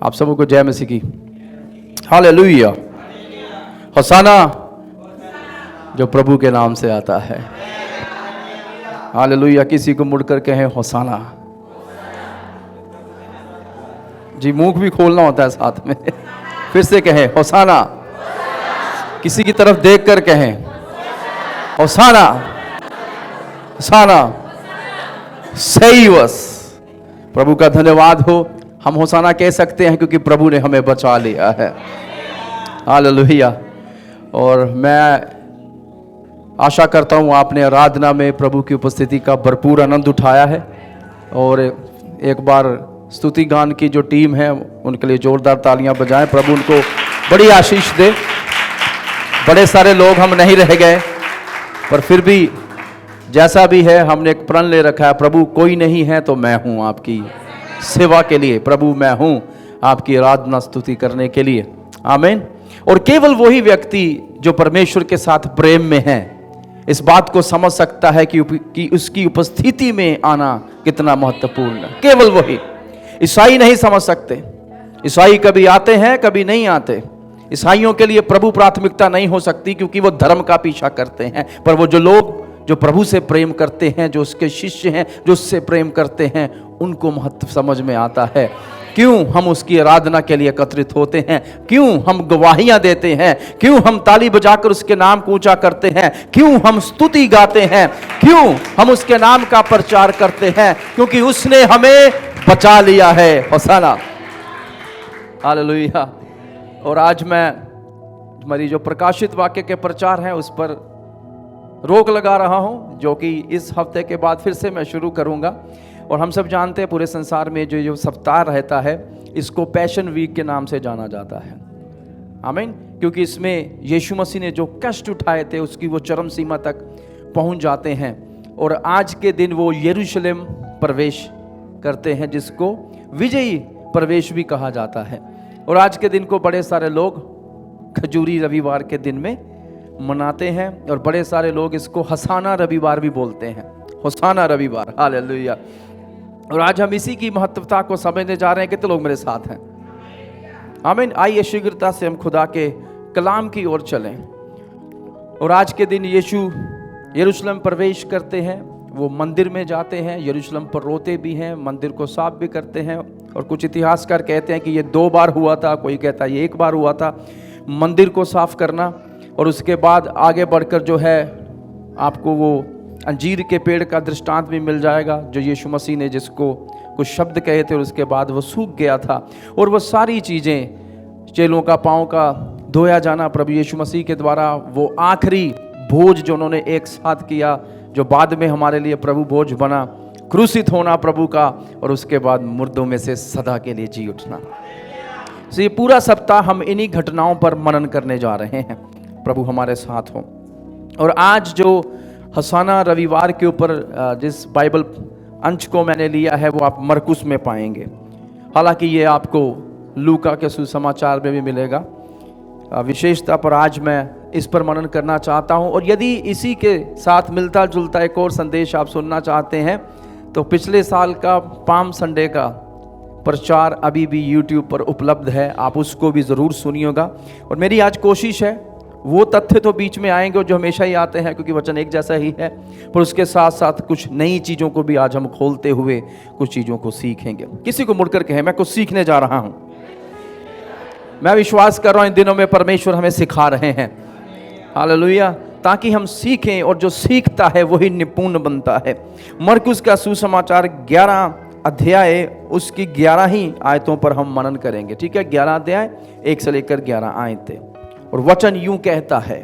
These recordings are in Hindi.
आप सबों को जय मसीह की। हालेलुया। होसाना जो प्रभु के नाम से आता है। हालेलुया। किसी को मुड़कर कहें होसाना। जी, मुंह भी खोलना होता है साथ में। फिर से कहें होसाना। किसी की तरफ देखकर कहें होसाना। होसाना। सही बस। प्रभु का धन्यवाद हो। हम होसाना कह सकते हैं क्योंकि प्रभु ने हमें बचा लिया है। हालेलुया। और मैं आशा करता हूँ आपने आराधना में प्रभु की उपस्थिति का भरपूर आनंद उठाया है। और एक बार स्तुति गान की जो टीम है उनके लिए जोरदार तालियां बजाएं। प्रभु उनको बड़ी आशीष दे। बड़े सारे लोग हम नहीं रह गए, पर फिर भी जैसा भी है हमने एक प्रण ले रखा है, प्रभु कोई नहीं है तो मैं हूँ आपकी सेवा के लिए। प्रभु मैं हूँ आपकी आराधना स्तुति करने के लिए। आमीन। और केवल वही व्यक्ति जो परमेश्वर के साथ प्रेम में है इस बात को समझ सकता है कि उसकी उपस्थिति में आना कितना महत्वपूर्ण है। केवल वही। ईसाई नहीं समझ सकते। ईसाई कभी आते हैं कभी नहीं आते। ईसाइयों के लिए प्रभु प्राथमिकता नहीं हो सकती क्योंकि वो धर्म का पीछा करते हैं। पर वो जो लोग जो प्रभु से प्रेम करते हैं, जो उसके शिष्य हैं, जो उससे प्रेम करते हैं, उनको महत्व समझ में आता है। क्यों हम उसकी आराधना के लिए एकत्रित होते हैं, क्यों हम गवाहियां देते हैं, क्यों हम ताली बजाकर उसके नाम को ऊंचा करते हैं, क्यों हम स्तुति गाते हैं, क्यों हम उसके नाम का प्रचार करते हैं, क्योंकि उसने हमें बचा लिया है। होसाना। हालेलुया। और आज मैं हमारी जो प्रकाशित वाक्य के प्रचार हैं उस पर रोक लगा रहा हूं, जो कि इस हफ्ते के बाद फिर से मैं शुरू करूंगा। और हम सब जानते हैं पूरे संसार में जो सप्ताह रहता है इसको पैशन वीक के नाम से जाना जाता है। आमीन। क्योंकि इसमें यीशु मसीह ने जो कष्ट उठाए थे उसकी वो चरम सीमा तक पहुंच जाते हैं। और आज के दिन वो यरूशलेम प्रवेश करते हैं जिसको विजयी प्रवेश भी कहा जाता है। और आज के दिन को बड़े सारे लोग खजूरी रविवार के दिन में मनाते हैं और बड़े सारे लोग इसको हसाना रविवार भी बोलते हैं। होसाना रविवार। हालेलुया। और आज हम इसी की महत्वता को समझने जा रहे हैं। कितने लोग मेरे साथ हैं? आमीन। आइए शीघ्रता से हम खुदा के कलाम की ओर चलें। और आज के दिन यीशु यरूशलेम प्रवेश करते हैं। वो मंदिर में जाते हैं, यरूशलेम पर रोते भी हैं, मंदिर को साफ भी करते हैं। और कुछ इतिहासकार कहते हैं कि ये 2 बार हुआ था, कोई कहता है ये 1 बार हुआ था, मंदिर को साफ करना। और उसके बाद आगे बढ़कर जो है आपको वो अंजीर के पेड़ का दृष्टांत भी मिल जाएगा जो यीशु मसीह ने जिसको कुछ शब्द कहे थे और उसके बाद वो सूख गया था। और वो सारी चीज़ें, चेलों का पाँव का धोया जाना प्रभु यीशु मसीह के द्वारा, वो आखिरी भोज जो उन्होंने एक साथ किया, जो बाद में हमारे लिए प्रभु भोज बना, क्रूसित होना प्रभु का, और उसके बाद मुर्दों में से सदा के लिए जी उठना। तो ये पूरा सप्ताह हम इन्हीं घटनाओं पर मनन करने जा रहे हैं। प्रभु हमारे साथ हो। और आज जो हसाना रविवार के ऊपर जिस बाइबल अंश को मैंने लिया है वो आप मरकुस में पाएंगे। हालांकि ये आपको लूका के सुसमाचार में भी मिलेगा विशेषता पर। आज मैं इस पर मनन करना चाहता हूं। और यदि इसी के साथ मिलता जुलता एक और संदेश आप सुनना चाहते हैं तो पिछले साल का पाम संडे का प्रचार अभी भी YouTube पर उपलब्ध है, आप उसको भी ज़रूर सुनिएगा। और मेरी आज कोशिश है वो तथ्य तो बीच में आएंगे जो हमेशा ही आते हैं क्योंकि वचन एक जैसा ही है, पर उसके साथ साथ कुछ नई चीज़ों को भी आज हम खोलते हुए कुछ चीज़ों को सीखेंगे। किसी को मुड़कर कहें मैं कुछ सीखने जा रहा हूं। मैं विश्वास कर रहा हूं इन दिनों में परमेश्वर हमें सिखा रहे हैं। हालेलुया। ताकि हम सीखें और जो सीखता है वही निपुण बनता है। मरकुस का सुसमाचार 11 अध्याय उसकी 11 ही आयतों पर हम मनन करेंगे। ठीक है, 11 अध्याय 1 से लेकर 11 आयतें। और वचन यूं कहता है,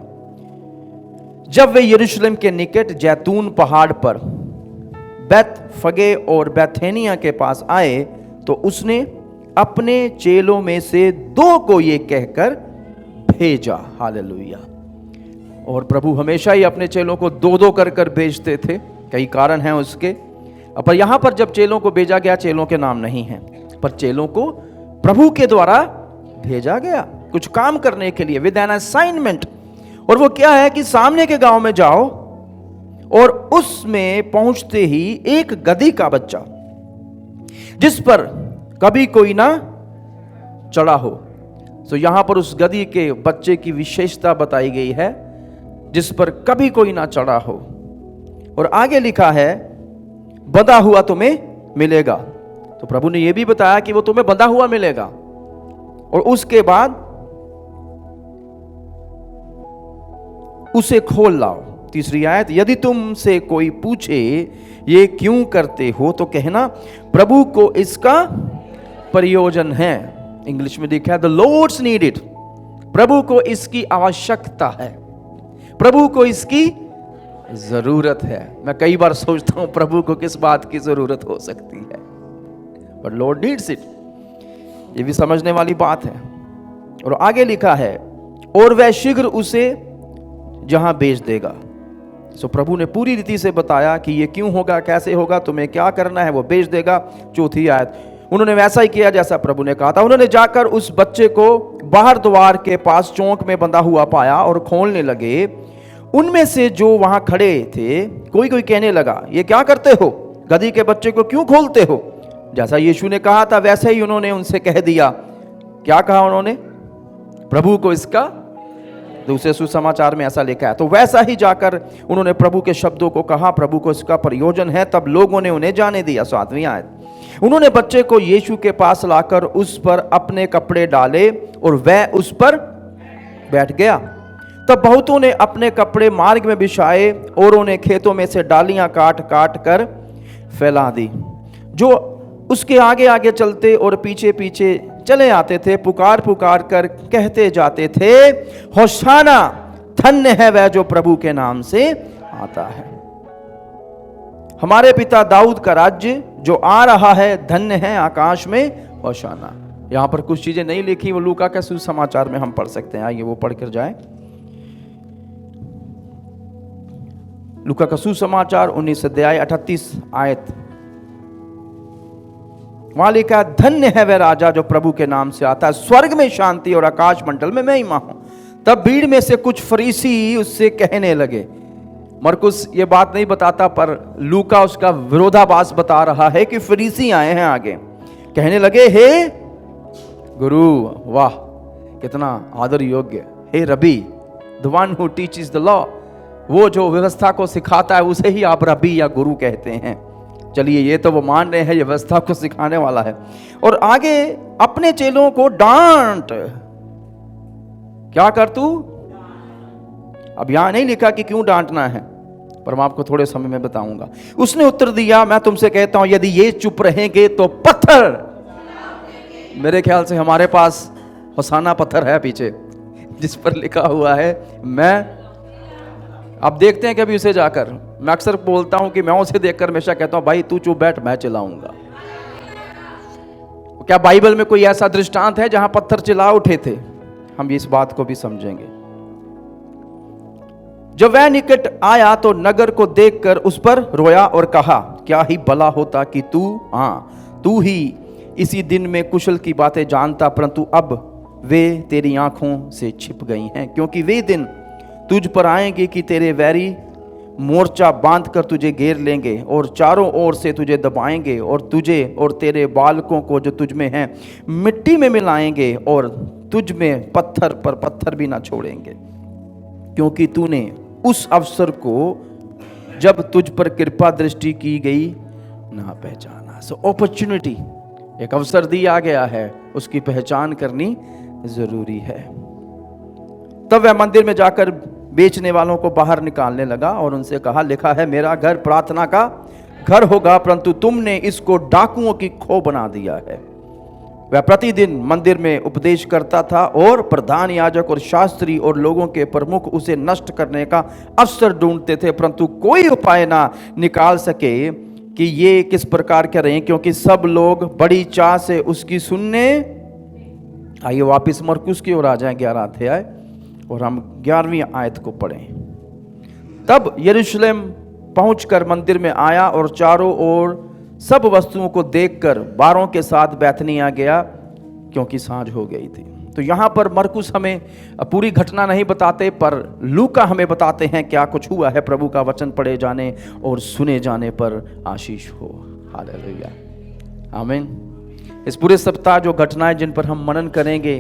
जब वे यरूशलेम के निकट जैतून पहाड़ पर बैत फगे और बैथेनिया के पास आए तो उसने अपने चेलों में से 2 को ये कहकर भेजा। हालेलुया। और प्रभु हमेशा ही अपने चेलों को 2-2 कर भेजते थे, कई कारण हैं उसके। पर यहां पर जब चेलों को भेजा गया, चेलों के नाम नहीं हैं, पर चेलों को प्रभु के द्वारा भेजा गया कुछ काम करने के लिए, विद एन असाइनमेंट। और वो क्या है कि सामने के गांव में जाओ और उसमें पहुंचते ही एक गधी का बच्चा जिस पर कभी कोई ना चढ़ा हो। तो यहां पर उस गधी के बच्चे की विशेषता बताई गई है जिस पर कभी कोई ना चढ़ा हो। और आगे लिखा है बंधा हुआ तुम्हें मिलेगा। तो प्रभु ने यह भी बताया कि वो तुम्हें बंधा हुआ मिलेगा। और उसके बाद उसे खोल लाओ। तीसरी आयत, यदि तुमसे कोई पूछे ये क्यों करते हो तो कहना प्रभु को इसका प्रयोजन है। इंग्लिश में लिखा है द लॉर्ड्स नीड इट। प्रभु को इसकी आवश्यकता है, प्रभु को इसकी जरूरत है। मैं कई बार सोचता हूं प्रभु को किस बात की जरूरत हो सकती है, बट लॉर्ड नीड्स इट। ये भी समझने वाली बात है। और आगे लिखा है और वह शीघ्र उसे जहां बेच देगा। सो प्रभु ने पूरी रीति से बताया कि ये क्यों होगा, कैसे होगा, तुम्हें क्या करना है, वो बेच देगा। चौथी आयत, उन्होंने वैसा ही किया जैसा प्रभु ने कहा था। उन्होंने जाकर उस बच्चे को बाहर द्वार के पास चौक में बंधा हुआ पाया और खोलने लगे। उनमें से जो वहां खड़े थे कोई कोई कहने लगा ये क्या करते हो, गधी के बच्चे को क्यों खोलते हो। जैसा यीशु ने कहा था वैसे ही उन्होंने उनसे कह दिया। क्या कहा उन्होंने, प्रभु को इसका, दूसरे सुसमाचार में ऐसा लिखा है। तो वैसा ही जाकर उन्होंने प्रभु के शब्दों को कहा, प्रभु को इसका प्रयोजन है। तब लोगों ने उन्हें जाने दिया। 7वीं आयत, उन्होंने बच्चे को यीशु के पास लाकर उस पर अपने कपड़े डाले और वह उस पर बैठ गया। तब बहुतों ने अपने कपड़े मार्ग में बिछाए और उन्हें खेतों में से डालियां काट काट कर फैला दी। जो उसके आगे आगे चलते और पीछे पीछे चले आते थे पुकार पुकार कर कहते जाते थे होशाना, धन्य है वह जो प्रभु के नाम से आता है। हमारे पिता दाऊद का राज्य जो आ रहा है, धन्य है आकाश में होशाना। यहां पर कुछ चीजें नहीं लिखी, वो लूका के सुसमाचार में हम पढ़ सकते हैं। आइए वो पढ़कर जाएं। लूका का सुसमाचार 19 अध्याय 38 आयत, वहां लिखा है धन्य है वह राजा जो प्रभु के नाम से आता है, स्वर्ग में शांति और आकाश मंडल में महिमा हो। तब भीड़ में से कुछ फरीसी उससे कहने लगे। मरकुस ये बात नहीं बताता पर लूका उसका विरोधाभास बता रहा है कि फरीसी आए हैं आगे, कहने लगे हे गुरु, वाह कितना आदर योग्य, हे rabbi, the one who teaches the law, वो जो व्यवस्था को सिखाता है उसे ही आप रबी या गुरु कहते हैं। चलिए ये तो वो मान रहे हैं ये व्यवस्था को सिखाने वाला है। और आगे अपने चेलों को डांट, क्या कर तू। अब यहां नहीं लिखा कि क्यों डांटना है, पर मैं आपको थोड़े समय में बताऊंगा। उसने उत्तर दिया, मैं तुमसे कहता हूं यदि ये चुप रहेंगे तो पत्थर, मेरे ख्याल से हमारे पास होसाना पत्थर है पीछे जिस पर लिखा हुआ है मैं। अब देखते हैं कभी उसे जाकर, मैं अक्सर बोलता हूं कि मैं उसे देखकर हमेशा कहता हूं भाई तू चुप बैठ, मैं चिल्लाऊंगा। क्या बाइबल में कोई ऐसा दृष्टांत है जहां पत्थर चिल्ला उठे थे? हम इस बात को भी समझेंगे। जब वह निकट आया तो नगर को देखकर उस पर रोया और कहा क्या ही भला होता कि तू ही इसी दिन में कुशल की बातें जानता, परंतु अब वे तेरी आंखों से छिप गई हैं। क्योंकि वे दिन तुझ पर आएंगे कि तेरे वैरी मोर्चा बांधकर तुझे घेर लेंगे और चारों ओर से तुझे दबाएंगे और तुझे और तेरे बालकों को जो तुझ में हैं मिट्टी में मिलाएंगे और तुझ में पत्थर पर पत्थर भी ना छोड़ेंगे, क्योंकि तूने उस अवसर को जब तुझ पर कृपा दृष्टि की गई ना पहचाना। सो अपॉर्चुनिटी, एक अवसर दिया गया है, उसकी पहचान करनी जरूरी है। तब वह मंदिर में जाकर बेचने वालों को बाहर निकालने लगा और उनसे कहा लिखा है मेरा घर प्रार्थना का घर होगा, परंतु तुमने इसको डाकुओं की खो बना दिया है। वह प्रतिदिन मंदिर में उपदेश करता था और प्रधान याजक और शास्त्री और लोगों के प्रमुख उसे नष्ट करने का अवसर ढूंढते थे, परंतु कोई उपाय ना निकाल सके कि ये किस प्रकार के रहे, क्योंकि सब लोग बड़ी चाह से उसकी सुनने। आइए वापिस मरकुस की ओर आ जाए 11 अध्याय और हम 11वीं आयत को पढ़ें। तब यरूशलेम पहुंचकर मंदिर में आया और चारों ओर सब वस्तुओं को देखकर बारों के साथ बैतनिय्याह गया, क्योंकि सांझ हो गई थी। तो यहां पर मरकुस हमें पूरी घटना नहीं बताते, पर लूका हमें बताते हैं क्या कुछ हुआ है। प्रभु का वचन पढ़े जाने और सुने जाने पर आशीष हो। हालेलुया, आमीन। इस पूरे सप्ताह जो घटनाएं जिन पर हम मनन करेंगे,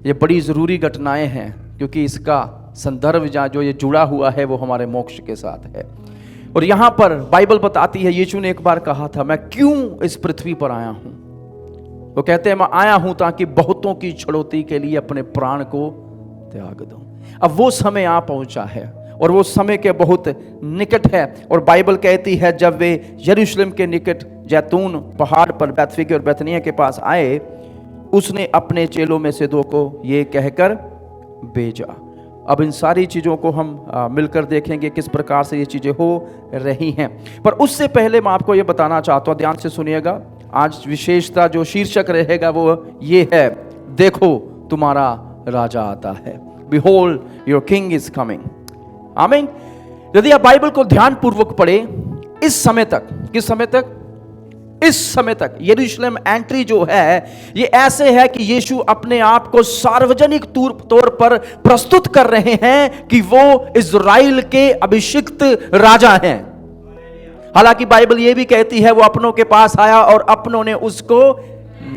ये बड़ी ज़रूरी घटनाएं हैं, क्योंकि इसका संदर्भ जहाँ जो ये जुड़ा हुआ है वो हमारे मोक्ष के साथ है। और यहाँ पर बाइबल बताती है, यीशु ने एक बार कहा था, मैं क्यों इस पृथ्वी पर आया हूँ। वो कहते हैं, मैं आया हूँ ताकि बहुतों की छुड़ौती के लिए अपने प्राण को त्याग दूं। अब वो समय आ पहुंचा है और वो समय के बहुत निकट है। और बाइबल कहती है, जब वे यरूशलेम के निकट जैतून पहाड़ पर बैतफगे और बैतनिय्याह के पास आए, उसने अपने चेलों में से 2 को ये कहकर भेजा। अब इन सारी चीज़ों को हम मिलकर देखेंगे किस प्रकार से ये चीज़ें हो रही हैं। पर उससे पहले मैं आपको ये बताना चाहता हूँ, ध्यान से सुनिएगा। आज विशेषता जो शीर्षक रहेगा वो ये है, देखो तुम्हारा राजा आता है। Behold, your king is coming. आमीन। यदि आप बाइबल को ध्यान पूर्वक पढ़े, इस समय तक, किस समय तक? इस समय तक यरूशलेम एंट्री जो है, ये ऐसे है कि यीशु अपने आप को सार्वजनिक तौर पर प्रस्तुत कर रहे हैं कि वो इज़राइल के अभिषिक्त राजा हैं। हालांकि बाइबल ये भी कहती है, वो अपनों के पास आया और अपनों ने उसको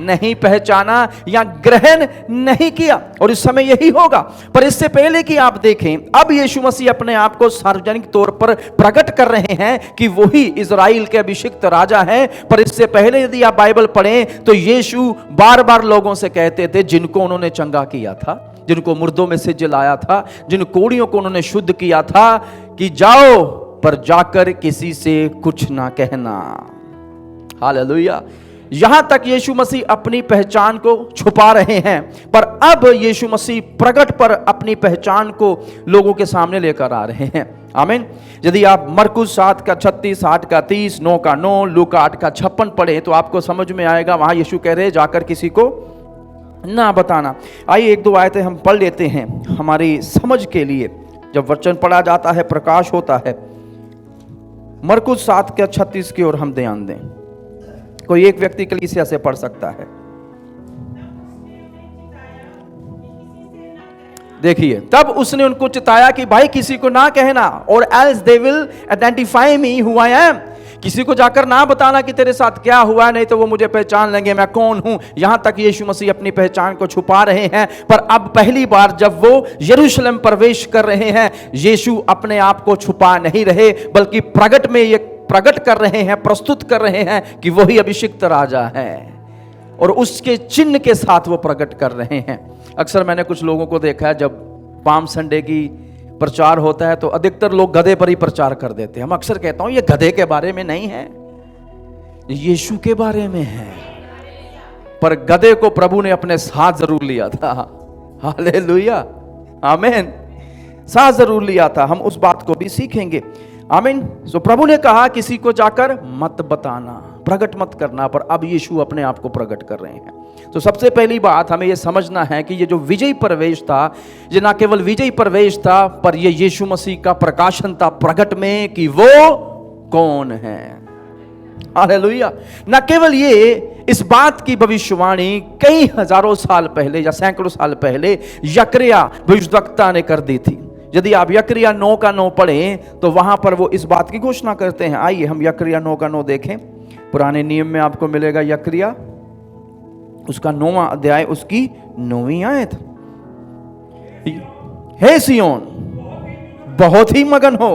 नहीं पहचाना या ग्रहण नहीं किया, और इस समय यही होगा। पर इससे पहले कि आप देखें, अब यीशु मसीह अपने आप को सार्वजनिक तौर पर प्रकट कर रहे हैं कि वही इज़राइल के अभिषिक्त राजा हैं। पर इससे पहले यदि आप बाइबल पढ़ें तो यीशु बार बार लोगों से कहते थे, जिनको उन्होंने चंगा किया था, जिनको मुर्दों में से जिलाया था, जिन कोढ़ियों को उन्होंने शुद्ध किया था, कि जाओ पर जाकर किसी से कुछ ना कहना। हालेलुया। यहां तक यीशु मसीह अपनी पहचान को छुपा रहे हैं, पर अब यीशु मसीह प्रकट पर अपनी पहचान को लोगों के सामने लेकर आ रहे हैं। आमीन। यदि आप मरकुस 7 का 36, 8 का 30, 9 का 9, लूका 8 का 56 पढ़े तो आपको समझ में आएगा, वहां यीशु कह रहे जाकर किसी को ना बताना। आइए 1-2 आयतें हम पढ़ लेते हैं हमारी समझ के लिए। जब वचन पढ़ा जाता है प्रकाश होता है। मरकुस 7 के 36 की ओर हम ध्यान दें। कोई एक व्यक्ति कलीसिया से पढ़ सकता है। देखिए, तब उसने उनको चिताया कि भाई किसी को ना कहना, और else they will identify me who I am. किसी को जाकर ना बताना कि तेरे साथ क्या हुआ, नहीं तो वो मुझे पहचान लेंगे मैं कौन हूं। यहां तक यीशु मसीह अपनी पहचान को छुपा रहे हैं। पर अब पहली बार जब वो यरूशलेम प्रवेश कर रहे हैं, यीशु अपने आप को छुपा नहीं रहे, बल्कि प्रगट में ये प्रकट कर रहे हैं, प्रस्तुत कर रहे हैं कि वही अभिषिक्त राजा है, और उसके चिन्ह के साथ वो प्रकट कर रहे हैं। अक्सर मैंने कुछ लोगों को देखा है, जब पाम संडे की प्रचार होता है तो अधिकतर लोग गधे पर ही प्रचार कर देते हैं। हम अक्सर कहता हूं, ये गधे के बारे में नहीं है, यीशु के बारे में है। पर गधे को प्रभु ने अपने साथ जरूर लिया था। हालेलुया, आमीन। साथ जरूर लिया था। हम उस बात को भी सीखेंगे। आमीन। तो प्रभु ने कहा किसी को जाकर मत बताना, प्रकट मत करना, पर अब यीशु अपने आप को प्रकट कर रहे हैं। तो सबसे पहली बात हमें यह समझना है कि ये जो विजयी प्रवेश था, ये ना केवल विजयी प्रवेश था, पर ये यीशु मसीह का प्रकाशन था प्रकट में कि वो कौन है। हालेलुया। ना केवल ये, इस बात की भविष्यवाणी कई हजारों साल पहले या सैकड़ों साल पहले यकरिया भविष्यद्वक्ता ने कर दी थी। यदि आप यकरिया 9 का 9 पढ़ें तो वहां पर वो इस बात की घोषणा करते हैं। आइए हम यकरिया 9 का 9 देखें। पुराने नियम में आपको मिलेगा यकरिया, उसका 9वां अध्याय, उसकी 9वीं आयत। हे सियोन बहुत ही मगन हो।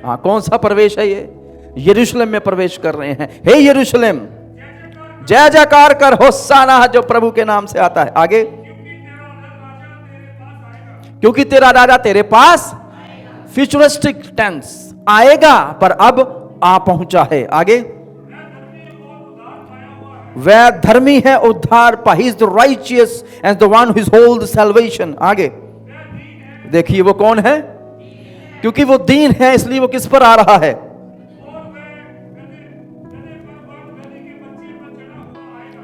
हाँ, कौन सा प्रवेश है ये? यरूशलेम में प्रवेश कर रहे हैं। हे यरूशलेम जय जयकार कर, होसाना जो प्रभु के नाम से आता है। आगे, क्योंकि तेरा राजा तेरे पास, फ्यूचरिस्टिक टेंस, आएगा पर अब आ पहुंचा है। आगे, वह धर्मी है, उद्धार पा, he is the righteous and the one who hold salvation. आगे देखिए वो कौन है? क्योंकि वो दीन है, इसलिए वो किस पर आ रहा है?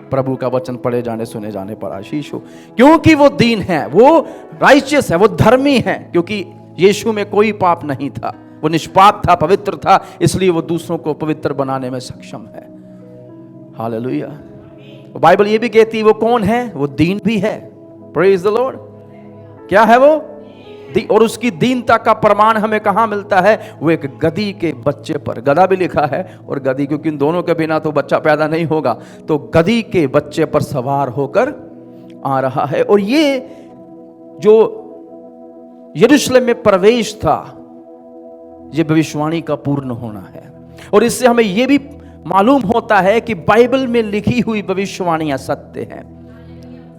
प्रभु का वचन पढ़े जाने सुने जाने पर आशीष हो। क्योंकि वो दीन है, वो राइचियस है, वो धर्मी है, क्योंकि यीशु में कोई पाप नहीं था, वो निष्पाप था, पवित्र था, इसलिए वो दूसरों को पवित्र बनाने में सक्षम है। हालेलुया। बाइबल ये भी कहती है वो कौन है? वो दीन भी है। Praise the Lord. क्या है वो? और उसकी दीनता का प्रमाण हमें कहां मिलता है? वो एक गधी के बच्चे पर, गधा भी लिखा है और गधी, क्योंकि इन दोनों के बिना तो बच्चा पैदा नहीं होगा, तो गधी के बच्चे पर सवार होकर आ रहा है। और ये जो यरूशलेम में प्रवेश था, ये भविष्यवाणी का पूर्ण होना है। और इससे हमें यह भी मालूम होता है कि बाइबल में लिखी हुई भविष्यवाणियां सत्य हैं।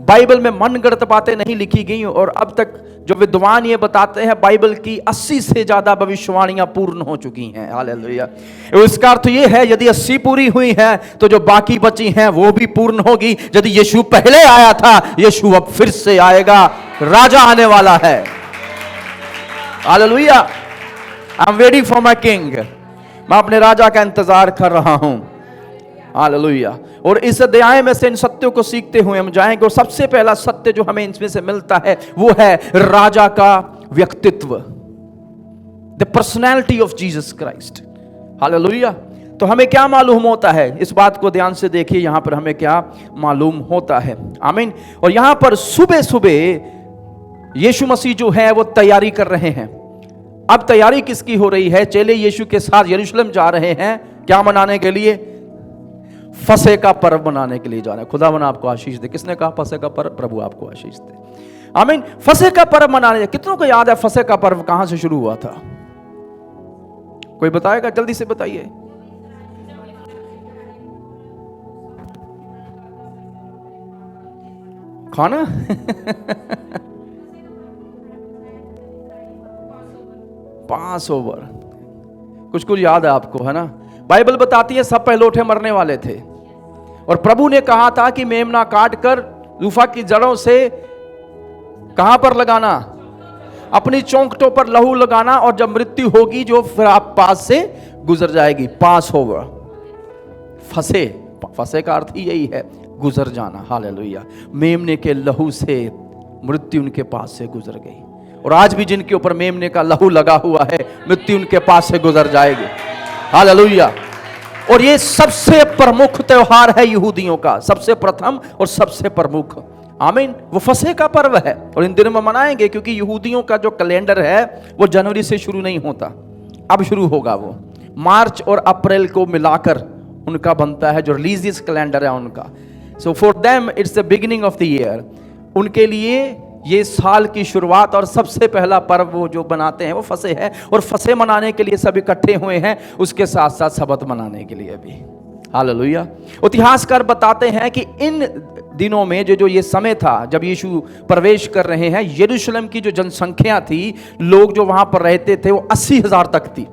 बाइबल में मनगढ़ंत बातें नहीं लिखी गई। और अब तक जो विद्वान ये बताते हैं, बाइबल की 80 से ज्यादा भविष्यवाणियां पूर्ण हो चुकी हैं। हालेलुया। इसका अर्थ ये है, यदि 80 पूरी हुई हैं तो जो बाकी बची हैं वो भी पूर्ण होगी। यदि यीशु पहले आया था, यीशु अब फिर से आएगा, राजा आने वाला है। Hallelujah. I am waiting for my king. मैं अपने राजा का इंतजार कर रहा हूं। हालेलुया। और इस अध्याय में से इन सत्यों को सीखते हुए हम जाएंगे। और सबसे पहला सत्य जो हमें इसमें से मिलता है वो है राजा का व्यक्तित्व, the personality of Jesus Christ. Hallelujah. तो हमें क्या मालूम होता है? इस बात को ध्यान से देखिए, यहां पर हमें क्या मालूम होता है। आमीन। और यहां पर सुबह सुबह यीशु मसीह जो है वो तैयारी कर रहे हैं। अब तैयारी किसकी हो रही है? चेले यीशु के साथ यरूशलेम जा रहे हैं, क्या मनाने के लिए? फसह का पर्व मनाने के लिए जा रहे हैं। खुदावन आपको आशीष दे। किसने कहा फसह का पर्व? प्रभु आपको आशीष दे। आमीन। फसह का पर्व मनाने, कितनों को याद है फसह का पर्व कहां से शुरू हुआ था? कोई बताएगा? जल्दी से बताइए। खाना पास ओवर, कुछ कुछ याद है आपको, है ना? बाइबल बताती है सब पहलौठे मरने वाले थे और प्रभु ने कहा था कि मेमना काट कर लूफा की जड़ों से कहां पर लगाना? अपनी चौंकटों पर लहू लगाना, और जब मृत्यु होगी जो फिर आप पास से गुजर जाएगी। पास ओवर, फंसे, फंसे का अर्थ ही यही है, गुजर जाना। हालेलुया। मेमने के लहू से मृत्यु उनके पास से गुजर गई। और आज भी जिनके ऊपर मेमने का लहू लगा हुआ है, मृत्यु उनके पास से गुजर जाएगी। हालेलुया। और ये सबसे प्रमुख त्योहार है यहूदियों का, सबसे प्रथम और सबसे प्रमुख। आमीन। वो फसह का पर्व है और इन दिनों में मनाएंगे, क्योंकि यहूदियों का जो कैलेंडर है वो जनवरी से शुरू नहीं होता, अब शुरू होगा। वो मार्च और अप्रैल को मिलाकर उनका बनता है, जो रिलीजियस कैलेंडर है उनका। So for them it's the beginning of the year. उनके लिए ये साल की शुरुआत और सबसे पहला पर्व वो जो बनाते हैं वो फसह है। और फसह मनाने के लिए सब इकट्ठे हुए हैं, उसके साथ साथ सबत मनाने के लिए भी। हालेलुया। इतिहासकार बताते हैं कि इन दिनों में जो ये समय था जब यीशु प्रवेश कर रहे हैं, यरूशलेम की जो जनसंख्या थी, लोग जो वहां पर रहते थे, वो 80,000 तक थी।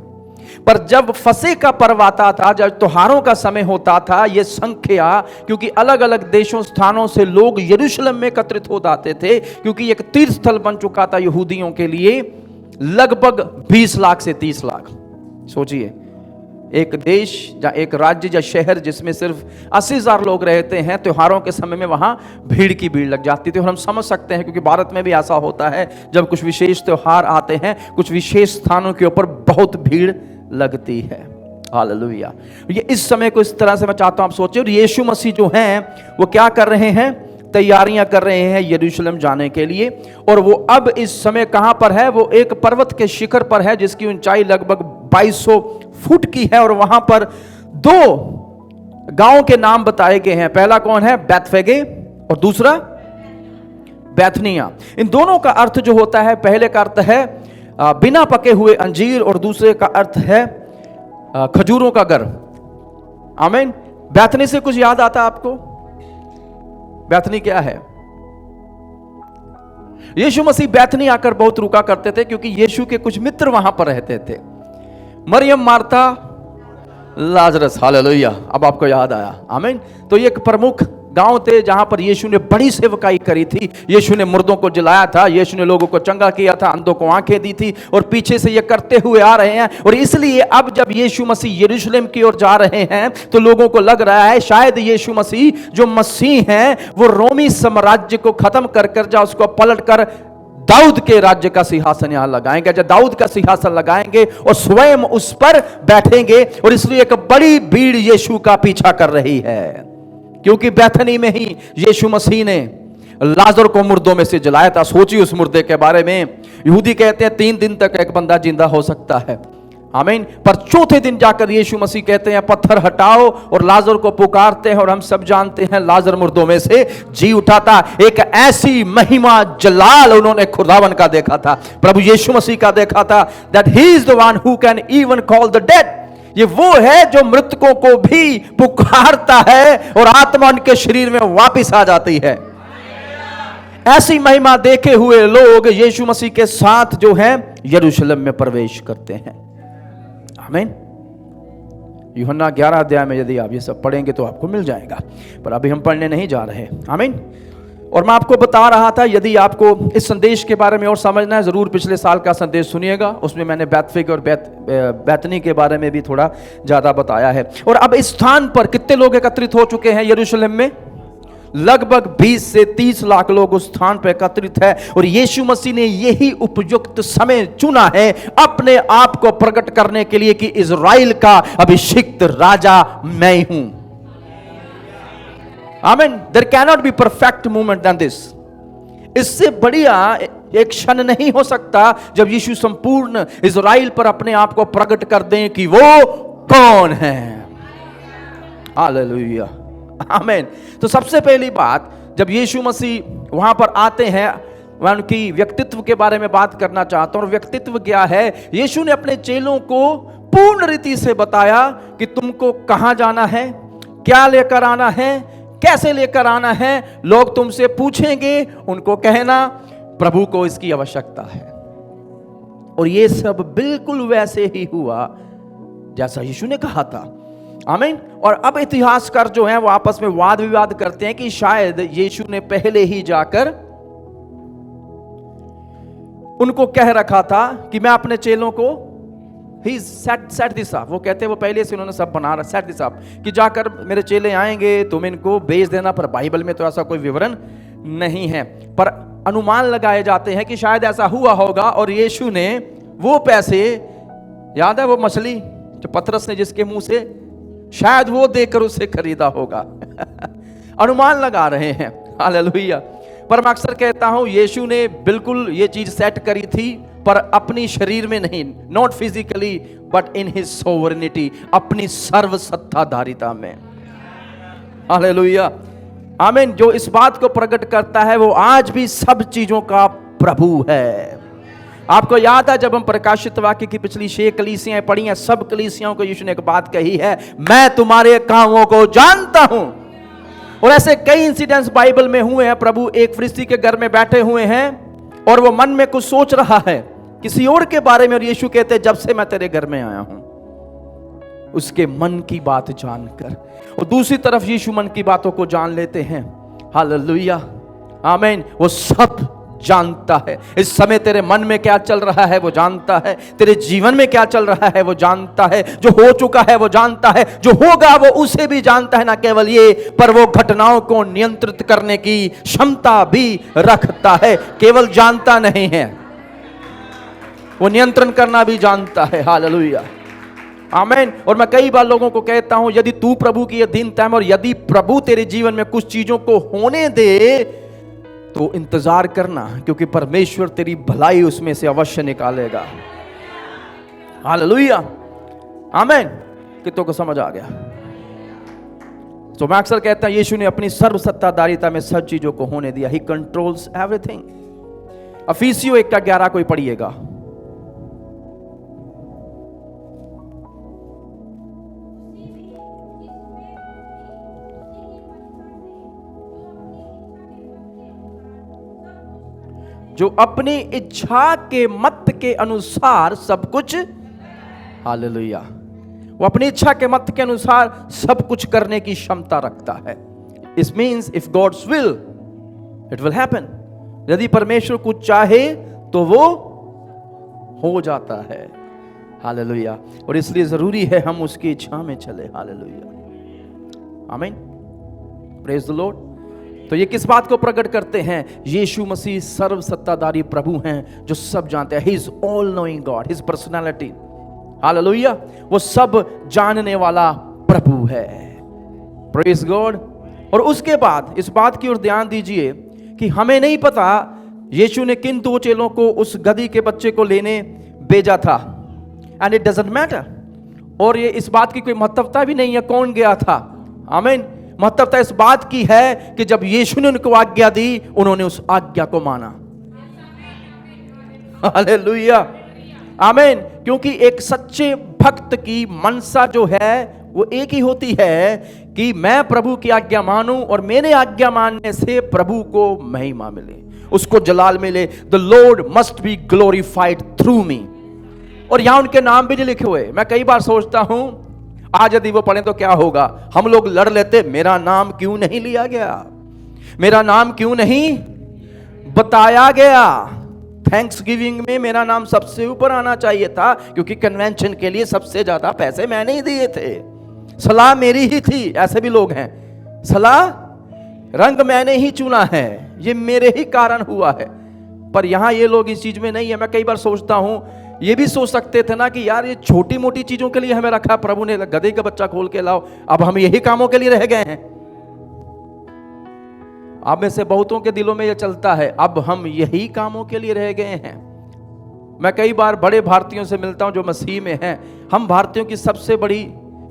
पर जब फसह का पर्व आता था, जब त्योहारों का समय होता था, ये संख्या, क्योंकि अलग अलग देशों स्थानों से लोग यरूशलेम में एकत्रित हो जाते थे, क्योंकि एक तीर्थ स्थल बन चुका था यहूदियों के लिए, लगभग 20 लाख से 30 लाख। सोचिए, एक देश या एक राज्य या शहर जिसमें सिर्फ 80,000 लोग रहते हैं, त्योहारों के समय में वहां भीड़ की भीड़ लग जाती थी। और हम समझ सकते हैं, क्योंकि भारत में भी ऐसा होता है, जब कुछ विशेष त्योहार आते हैं, कुछ विशेष स्थानों के ऊपर बहुत भीड़ लगती है। हालेलुया। ये इस समय को इस तरह से मैं चाहता हूं आप सोचिए। और यीशु मसीह जो हैं वो क्या कर रहे हैं? तैयारियां कर रहे हैं यरूशलेम जाने के लिए। और वो अब इस समय कहां पर है? वो एक पर्वत के शिखर पर है, जिसकी ऊंचाई लगभग 2200 फुट की है। और वहां पर 2 गांव के नाम बताए गए हैं। पहला कौन है? बेथफगे, और दूसरा बैथनिया। इन दोनों का अर्थ जो होता है, पहले का अर्थ है बिना पके हुए अंजीर, और दूसरे का अर्थ है खजूरों का घर। आमीन। बैथनी से कुछ याद आता आपको? बैथनी क्या है? यीशु मसीह बैथनी आकर बहुत रुका करते थे, क्योंकि यीशु के कुछ मित्र वहां पर रहते थे, मरियम, मार्था, लाजरस। हालेलुया। अब आपको याद आया। आमीन। तो ये एक प्रमुख गांव थे जहां पर यीशु ने बड़ी सेवकाई करी थी। यीशु ने मुर्दों को जलाया था, यीशु ने लोगों को चंगा किया था, अंधों को आंखें दी थी, और पीछे से ये करते हुए आ रहे हैं। और इसलिए अब जब यीशु मसीह यरूशलेम की ओर जा रहे हैं, तो लोगों को लग रहा है शायद यीशु मसीह जो मसीह हैं, वो रोमी साम्राज्य को खत्म कर कर जा उसको पलट कर दाऊद के राज्य का सिंहासन यहां लगाएंगे। जब दाऊद का सिंहासन लगाएंगे और स्वयं उस पर बैठेंगे। और इसलिए एक बड़ी भीड़ यीशु का पीछा कर रही है, क्योंकि बैथनी में ही यीशु मसीह ने लाजर को मुर्दों में से जलाया था। सोचिए उस मुर्दे के बारे में, यहूदी कहते हैं 3 दिन तक एक बंदा जिंदा हो सकता है, आमीन। पर चौथे दिन जाकर यीशु मसीह कहते हैं पत्थर हटाओ और लाजर को पुकारते हैं, और हम सब जानते हैं लाजर मुर्दों में से जी उठा था। एक ऐसी महिमा जलाल उन्होंने खुदावन का देखा था, प्रभु यीशु मसीह का देखा था, that he is the one who can even call the dead. ये वो है जो मृतकों को भी पुकारता है और आत्मा उनके शरीर में वापस आ जाती है। ऐसी महिमा देखे हुए लोग यीशु मसीह के साथ जो है यरूशलेम में प्रवेश करते हैं, आमीन। यूहन्ना 11 अध्याय में यदि आप ये सब पढ़ेंगे तो आपको मिल जाएगा, पर अभी हम पढ़ने नहीं जा रहे, आमीन। और मैं आपको बता रहा था, यदि आपको इस संदेश के बारे में और समझना है, जरूर पिछले साल का संदेश सुनिएगा, उसमें मैंने बैतफिग और बैतनी के बारे में भी थोड़ा ज्यादा बताया है। और अब इस स्थान पर कितने लोग एकत्रित हो चुके हैं यरूशलेम में? लगभग 20 से 30 लाख लोग उस स्थान पर एकत्रित है, और यीशु मसीह ने यही उपयुक्त समय चुना है अपने आप को प्रकट करने के लिए कि इज़राइल का अभिषिक्त राजा मैं हूं, आमीन। There can not be perfect moment than this. इससे बढ़िया एक क्षण नहीं हो सकता जब यीशु संपूर्ण इज़राइल पर अपने आप को प्रकट कर दें कि वो कौन है। हालेलुया, आमीन। तो सबसे पहली बात, जब यीशु मसीह वहां पर आते हैं, मैं उनकी व्यक्तित्व के बारे में बात करना चाहता हूं। और व्यक्तित्व क्या है? यीशु ने अपने चेलों को पूर्ण रीति से बताया कि तुमको कहां जाना है, क्या लेकर आना है, कैसे लेकर आना है। लोग तुमसे पूछेंगे, उनको कहना प्रभु को इसकी आवश्यकता है। और ये सब बिल्कुल वैसे ही हुआ जैसा यीशु ने कहा था, आमीन। और अब इतिहासकार जो हैं वो आपस में वाद विवाद करते हैं कि शायद यीशु ने पहले ही जाकर उनको कह रखा था कि मैं अपने चेलों को ही सेट दिस अप। वो कहते हैं वो पहले से उन्होंने सब बना रहा, सेट दिस अप, कि जाकर मेरे चेले आएंगे तुम इनको भेज देना। पर बाइबल में तो ऐसा कोई विवरण नहीं है, पर अनुमान लगाए जाते हैं कि शायद ऐसा हुआ होगा। और यीशु ने वो पैसे, याद है वो मछली जो पतरस ने जिसके मुंह से, शायद वो देकर उसे खरीदा होगा। अनुमान लगा रहे हैं, हालेलुया। पर मैं अक्सर कहता हूं यीशु ने बिल्कुल ये चीज सेट करी थी, पर अपनी शरीर में नहीं, not physically but in his sovereignty, अपनी सर्वसत्ताधारिता में, हालेलुया, आमीन। जो इस बात को प्रकट करता है वो आज भी सब चीजों का प्रभु है। आपको याद है जब हम प्रकाशित वाक्य की पिछली 6 कलीसियां पढ़ी हैं, सब कलीसियाओं को यीशु ने एक बात कही है, मैं तुम्हारे कामों को जानता हूं। और ऐसे कई इंसिडेंट्स बाइबल में हुए हैं। प्रभु एक फरिश्ती के घर में बैठे हुए हैं और वो मन में कुछ सोच रहा है किसी और के बारे में, और यीशु कहते हैं जब से मैं तेरे घर में आया हूं, उसके मन की बात जानकर। और दूसरी तरफ यीशु मन की बातों को जान लेते हैं, हालेलुया, आमीन। वो सब जानता है। इस समय तेरे मन में क्या चल रहा है वो जानता है, तेरे जीवन में क्या चल रहा है वो जानता है, जो हो चुका है वो जानता है, जो होगा वो उसे भी जानता है। ना केवल ये, पर वो घटनाओं को नियंत्रित करने की क्षमता भी रखता है। केवल जानता नहीं है, वो नियंत्रण करना भी जानता है, हालेलुया, आमीन। और मैं कई बार लोगों को कहता हूं, यदि तू प्रभु की अधीनता है और यदि प्रभु तेरे जीवन में कुछ चीजों को होने दे तो इंतजार करना, क्योंकि परमेश्वर तेरी भलाई उसमें से अवश्य निकालेगा, हालेलुया, आमीन। कितनों को समझ आ गया? तो मैं अक्सर कहता हूं यीशु ने अपनी सर्वसत्ताधारिता में सब चीजों को होने दिया। ही कंट्रोल्स एवरीथिंग। अफिसियों 1:11 कोई पढ़िएगा। जो अपनी इच्छा के मत के अनुसार सब कुछ, हालेलुया, वो अपनी इच्छा के मत के अनुसार सब कुछ करने की क्षमता रखता है। It means if God's will it will happen. यदि परमेश्वर कुछ चाहे तो वो हो जाता है, हालेलुया। और इसलिए जरूरी है हम उसकी इच्छा में चले, हालेलुया, आमीन, प्रेज द लॉर्ड। तो ये किस बात को प्रकट करते हैं? यीशु मसीह सर्वसत्ताधारी प्रभु हैं जो सब जानते हैं। He is all knowing God, his personality, hallelujah, वो सब जानने वाला प्रभु है, प्रेज गॉड। और उसके बाद इस बात की ओर ध्यान दीजिए कि हमें नहीं पता यीशु ने किन दो चेलों को उस गधी के बच्चे को लेने भेजा था? एंड इट डजंट मैटर, और ये इस बात की कोई महत्वता भी नहीं है कौन गया था। आमीन। महत्वता इस बात की है कि जब यीशु ने उनको आज्ञा दी, उन्होंने उस आज्ञा को माना। हालेलुया, आमीन। क्योंकि एक सच्चे भक्त की मनसा जो है वो एक ही होती है कि मैं प्रभु की आज्ञा मानूं और मेरे आज्ञा मानने से प्रभु को महिमा मिले, उसको जलाल मिले। The lord must be glorified through me. और यहां उनके नाम भी नहीं लिखे हुए। मैं कई बार सोचता हूं आज यदि वो पढ़े तो क्या होगा। हम लोग लड़ लेते, मेरा नाम क्यों नहीं लिया गया, मेरा नाम क्यों नहीं बताया गया। थैंक्स गिविंग में मेरा नाम सबसे ऊपर आना चाहिए था, क्योंकि कन्वेंशन के लिए सबसे ज्यादा पैसे मैंने ही दिए थे, सलाह मेरी ही थी। ऐसे भी लोग हैं, सलाह रंग मैंने ही चुना है, ये मेरे ही कारण हुआ है। पर यहां ये लोग इस चीज में नहीं है। मैं कई बार सोचता हूं, ये भी सोच सकते थे ना कि यार ये छोटी मोटी चीजों के लिए हमें रखा, प्रभु ने गधे का बच्चा खोल के लाओ, अब हम यही कामों के लिए रह गए हैं। आप में से बहुतों के दिलों में यह चलता है, अब हम यही कामों के लिए रह गए हैं। मैं कई बार बड़े भारतीयों से मिलता हूं जो मसीह में हैं, हम भारतीयों की सबसे बड़ी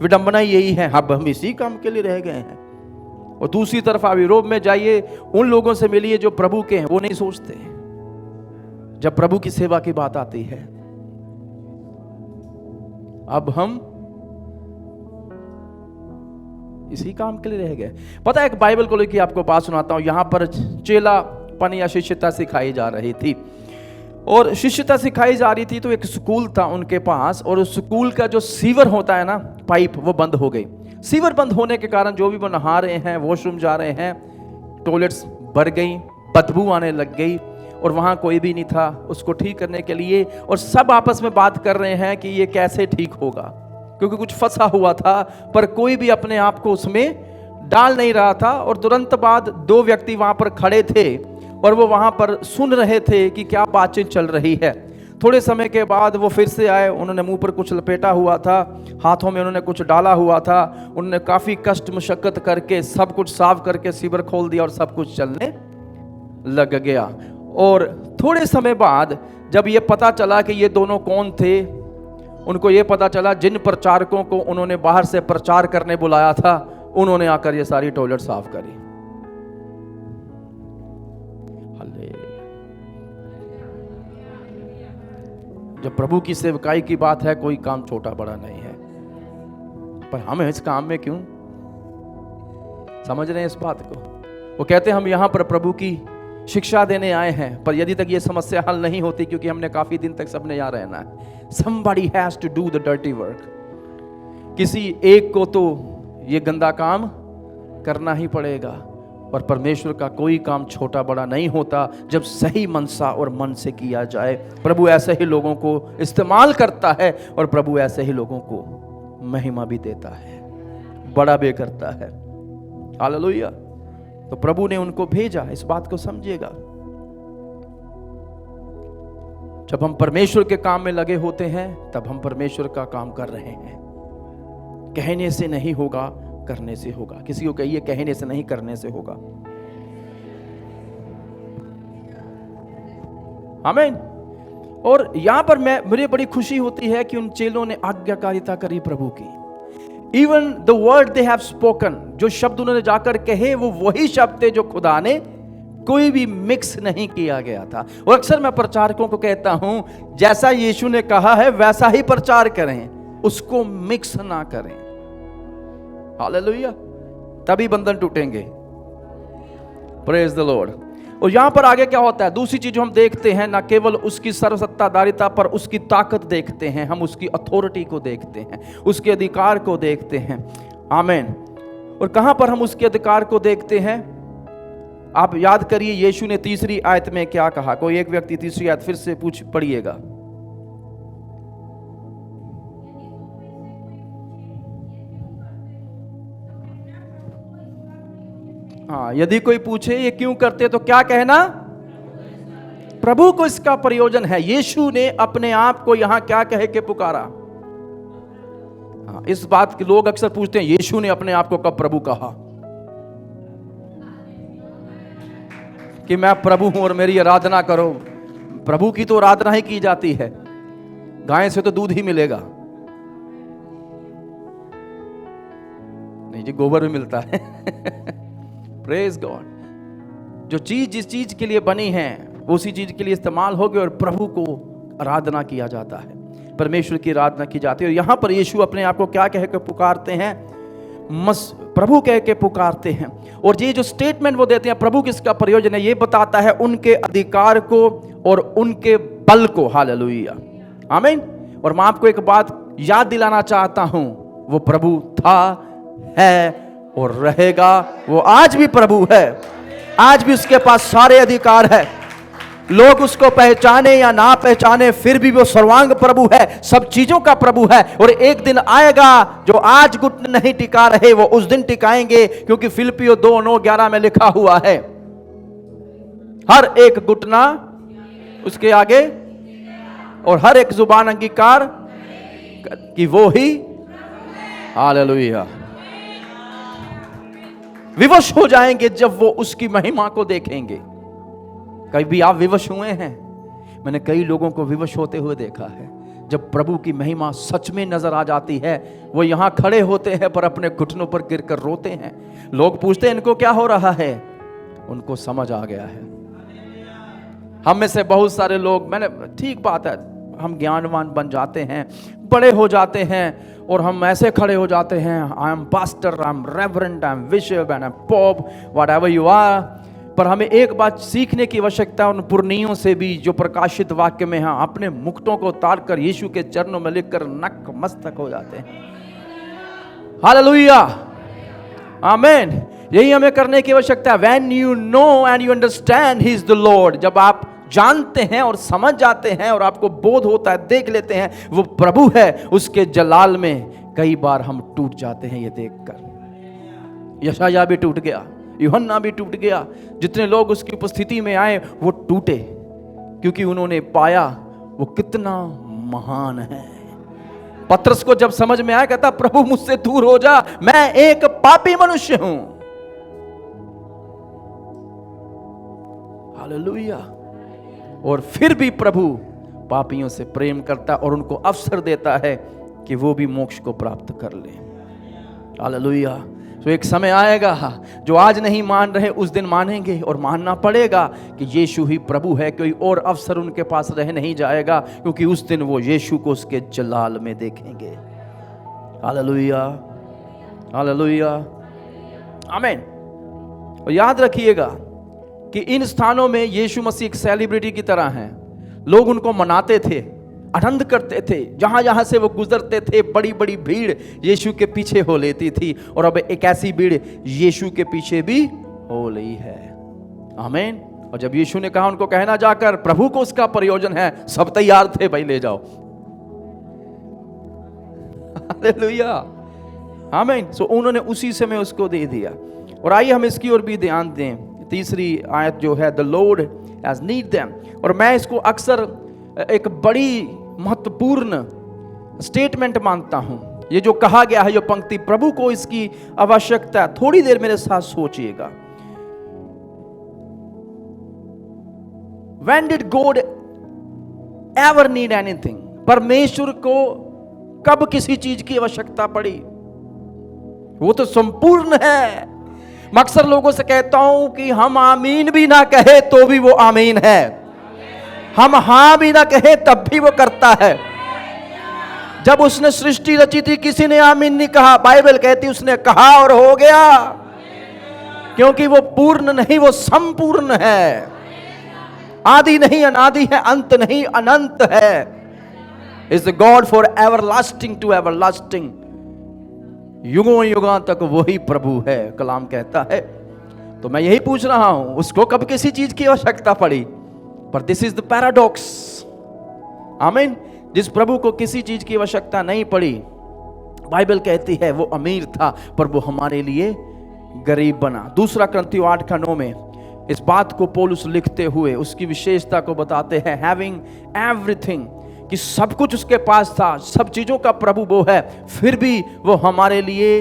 विडंबना यही है, अब हम इसी काम के लिए रह गए हैं। और दूसरी तरफ आप यूरोप में जाइए, उन लोगों से मिलिए जो प्रभु के हैं, वो नहीं सोचते जब प्रभु की सेवा की बात आती है। अब हम इसी काम के लिए रह गए। पता है, एक बाइबल को लेकर आपको बात सुनाता हूं। यहां पर चेलापन या शिष्यता सिखाई जा रही थी, और शिष्यता सिखाई जा रही थी तो एक स्कूल था उनके पास, और उस स्कूल का जो सीवर होता है ना, पाइप, वो बंद हो गई। सीवर बंद होने के कारण जो भी वो नहा रहे हैं, वॉशरूम जा रहे हैं, टॉयलेट्स भर गई, बदबू आने लग गई, और वहां कोई भी नहीं था उसको ठीक करने के लिए। और सब आपस में बात कर रहे हैं कि ये कैसे ठीक होगा, क्योंकि कुछ फंसा हुआ था, पर कोई भी अपने आप को उसमें डाल नहीं रहा था। और तुरंत बाद दो व्यक्ति वहां पर खड़े थे और वो वहां पर सुन रहे थे कि क्या बातचीत चल रही है। थोड़े समय के बाद वो फिर से आए, उन्होंने मुंह पर कुछ लपेटा हुआ था, हाथों में उन्होंने कुछ डाला हुआ था। उन्होंने काफी कष्ट मशक्कत करके सब कुछ साफ करके सीवर खोल दिया और सब कुछ चलने लग गया। और थोड़े समय बाद जब ये पता चला कि ये दोनों कौन थे, उनको ये पता चला जिन प्रचारकों को उन्होंने बाहर से प्रचार करने बुलाया था, उन्होंने आकर ये सारी टॉयलेट साफ करी। जब प्रभु की सेवकाई की बात है, कोई काम छोटा बड़ा नहीं है, पर हम इस काम में क्यों? समझ रहे हैं इस बात को? वो कहते हैं हम यहां पर प्रभु की शिक्षा देने आए हैं, पर यदि तक ये समस्या हल नहीं होती, क्योंकि हमने काफी दिन तक सबने यहां रहना है, somebody has to do the dirty work। किसी एक को तो ये गंदा काम करना ही पड़ेगा। और परमेश्वर का कोई काम छोटा बड़ा नहीं होता जब सही मनसा और मन से किया जाए। प्रभु ऐसे ही लोगों को इस्तेमाल करता है, और प्रभु ऐसे ही लोगों को महिमा भी देता है, बड़ा भी करता है। हालेलुया। तो प्रभु ने उनको भेजा, इस बात को समझिएगा। जब हम परमेश्वर के काम में लगे होते हैं, तब हम परमेश्वर का काम कर रहे हैं। कहने से नहीं होगा, करने से होगा। किसी को कहिए, कहने से नहीं, करने से होगा। आमीन। और यहां पर मुझे बड़ी खुशी होती है कि उन चेलों ने आज्ञाकारिता करी प्रभु की। Even the word they have spoken, जो शब्द उन्होंने जाकर कहे, वो वही शब्द थे जो खुदा ने, कोई भी मिक्स नहीं किया गया था। और अक्सर मैं प्रचारकों को कहता हूं, जैसा यीशु ने कहा है वैसा ही प्रचार करें, उसको मिक्स ना करें। हालेलुया। तभी बंधन टूटेंगे। Praise the Lord. और यहां पर आगे क्या होता है, दूसरी चीज जो हम देखते हैं, ना केवल उसकी सर्वसत्ताधारिता पर उसकी ताकत देखते हैं, हम उसकी अथॉरिटी को देखते हैं, उसके अधिकार को देखते हैं। आमीन। और कहां पर हम उसके अधिकार को देखते हैं? आप याद करिए, यीशु ने तीसरी आयत में क्या कहा? कोई एक व्यक्ति तीसरी आयत फिर से पढ़िएगा। हाँ, यदि कोई पूछे ये क्यों करते, तो क्या कहना? प्रभु को इसका प्रयोजन है। यीशु ने अपने आप को यहां क्या कह के पुकारा? हाँ, इस बात के लोग अक्सर पूछते हैं, यीशु ने अपने आप को कब प्रभु कहा? कि मैं प्रभु हूं और मेरी आराधना करो। प्रभु की तो आराधना ही की जाती है, गाय से तो दूध ही मिलेगा। नहीं जी, गोबर भी मिलता है। Praise God. जो चीज जिस चीज के लिए बनी है उसी चीज के लिए इस्तेमाल होगी और प्रभु को आराधना किया जाता है, परमेश्वर की आराधना की जाती है। और यहां पर यीशु अपने आप को क्या कह के पुकारते हैं? प्रभु कह के पुकारते हैं। और ये जो स्टेटमेंट वो देते हैं, प्रभु किसका प्रयोजन है, ये बताता है उनके अधिकार को और उनके बल को। हालेलुया, आमीन। और मैं आपको एक बात याद दिलाना चाहता हूं, वो प्रभु था, है और रहेगा। वो आज भी प्रभु है, आज भी उसके पास सारे अधिकार है। लोग उसको पहचाने या ना पहचाने, फिर भी वो सर्वांग प्रभु है, सब चीजों का प्रभु है। और एक दिन आएगा जो आज घुटने नहीं टिका रहे, वो उस दिन टिकाएंगे, क्योंकि फिलिपियों 2:9-11 में लिखा हुआ है, हर एक घुटना उसके आगे और हर एक जुबान अंगीकार कि वो ही। हालेलुया। विवश हो जाएंगे जब वो उसकी महिमा को देखेंगे। कभी आप विवश हुए हैं? मैंने कई लोगों को विवश होते हुए देखा है। जब प्रभु की महिमा सच में नजर आ जाती है, वो यहां खड़े होते हैं पर अपने घुटनों पर गिरकर रोते हैं। लोग पूछते हैं इनको क्या हो रहा है, उनको समझ आ गया है। हम में से बहुत सारे लोग, मैंने ठीक बात है, हम ज्ञानवान बन जाते हैं, बड़े हो जाते हैं और हम ऐसे खड़े हो जाते हैं, I am pastor, I am reverend, I am bishop, I am pope, whatever you are. पर हमें एक बात सीखने की आवश्यकता है उन पुरनियों से भी, जो प्रकाशित वाक्य में हैं, अपने मुकुटों को उतार कर यीशु के चरणों में लिखकर नक मस्तक हो जाते हैं। हालेलुया, आमीन। यही हमें करने की आवश्यकता है। When you know and you understand he is the Lord, जब आप जानते हैं और समझ जाते हैं और आपको बोध होता है, देख लेते हैं वो प्रभु है, उसके जलाल में कई बार हम टूट जाते हैं ये देखकर। यशायाह भी टूट गया, यूहन्ना भी टूट गया, जितने लोग उसकी उपस्थिति में आए वो टूटे, क्योंकि उन्होंने पाया वो कितना महान है। पतरस को जब समझ में आया, कहता प्रभु मुझसे दूर हो जा, मैं एक पापी मनुष्य हूं। हालेलुया। और फिर भी प्रभु पापियों से प्रेम करता और उनको अवसर देता है कि वो भी मोक्ष को प्राप्त कर ले। हालेलुया। तो एक समय आएगा जो आज नहीं मान रहे उस दिन मानेंगे, और मानना पड़ेगा कि यीशु ही प्रभु है। कोई और अवसर उनके पास रह नहीं जाएगा, क्योंकि उस दिन वो यीशु को उसके जलाल में देखेंगे। हालेलुया, हालेलुया, आमीन। और याद रखिएगा कि इन स्थानों में यीशु मसीह एक सेलिब्रिटी की तरह हैं। लोग उनको मनाते थे, आनंद करते थे, जहां जहां से वो गुजरते थे बड़ी बड़ी भीड़ यीशु के पीछे हो लेती थी। और अब एक ऐसी भीड़ यीशु के पीछे भी हो रही है। आमीन। और जब यीशु ने कहा उनको कहना जाकर प्रभु को उसका प्रयोजन है, सब तैयार थे, भाई ले जाओ। हालेलुया, आमीन। सो उन्होंने उसी समय उसको दे दिया। और आइए हम इसकी ओर भी ध्यान दें। तीसरी आयत जो है, the Lord has need them. और मैं इसको अक्सर एक बड़ी महत्वपूर्ण स्टेटमेंट मानता हूं। ये जो कहा गया है, जो पंक्ति, प्रभु को इसकी आवश्यकता है। थोड़ी देर मेरे साथ सोचिएगा। When did God ever need anything? परमेश्वर को कब किसी चीज की आवश्यकता पड़ी? वो तो संपूर्ण है। मैं अक्सर लोगों से कहता हूं कि हम आमीन भी ना कहे तो भी वो आमीन है, हम हां भी ना कहे तब भी वो करता है। जब उसने सृष्टि रची थी किसी ने आमीन नहीं कहा, बाइबल कहती उसने कहा और हो गया, क्योंकि वो पूर्ण नहीं, वो संपूर्ण है। आदि नहीं अनादि है, अंत नहीं अनंत है। Is the God for everlasting to everlasting. युगों युगों तक वही प्रभु है, कलाम कहता है। तो मैं यही पूछ रहा हूं, उसको कब किसी चीज की आवश्यकता पड़ी? पर दिस इज द पैराडॉक्स, आमीन। जिस प्रभु को किसी चीज की आवश्यकता नहीं पड़ी, बाइबल कहती है वो अमीर था पर वो हमारे लिए गरीब बना। दूसरा कुरिन्थियों 8:9 में इस बात को पौलुस लिखते हुए उसकी विशेषता को बताते हैं, हैविंग एवरीथिंग, कि सब कुछ उसके पास था, सब चीजों का प्रभु वो है, फिर भी वो हमारे लिए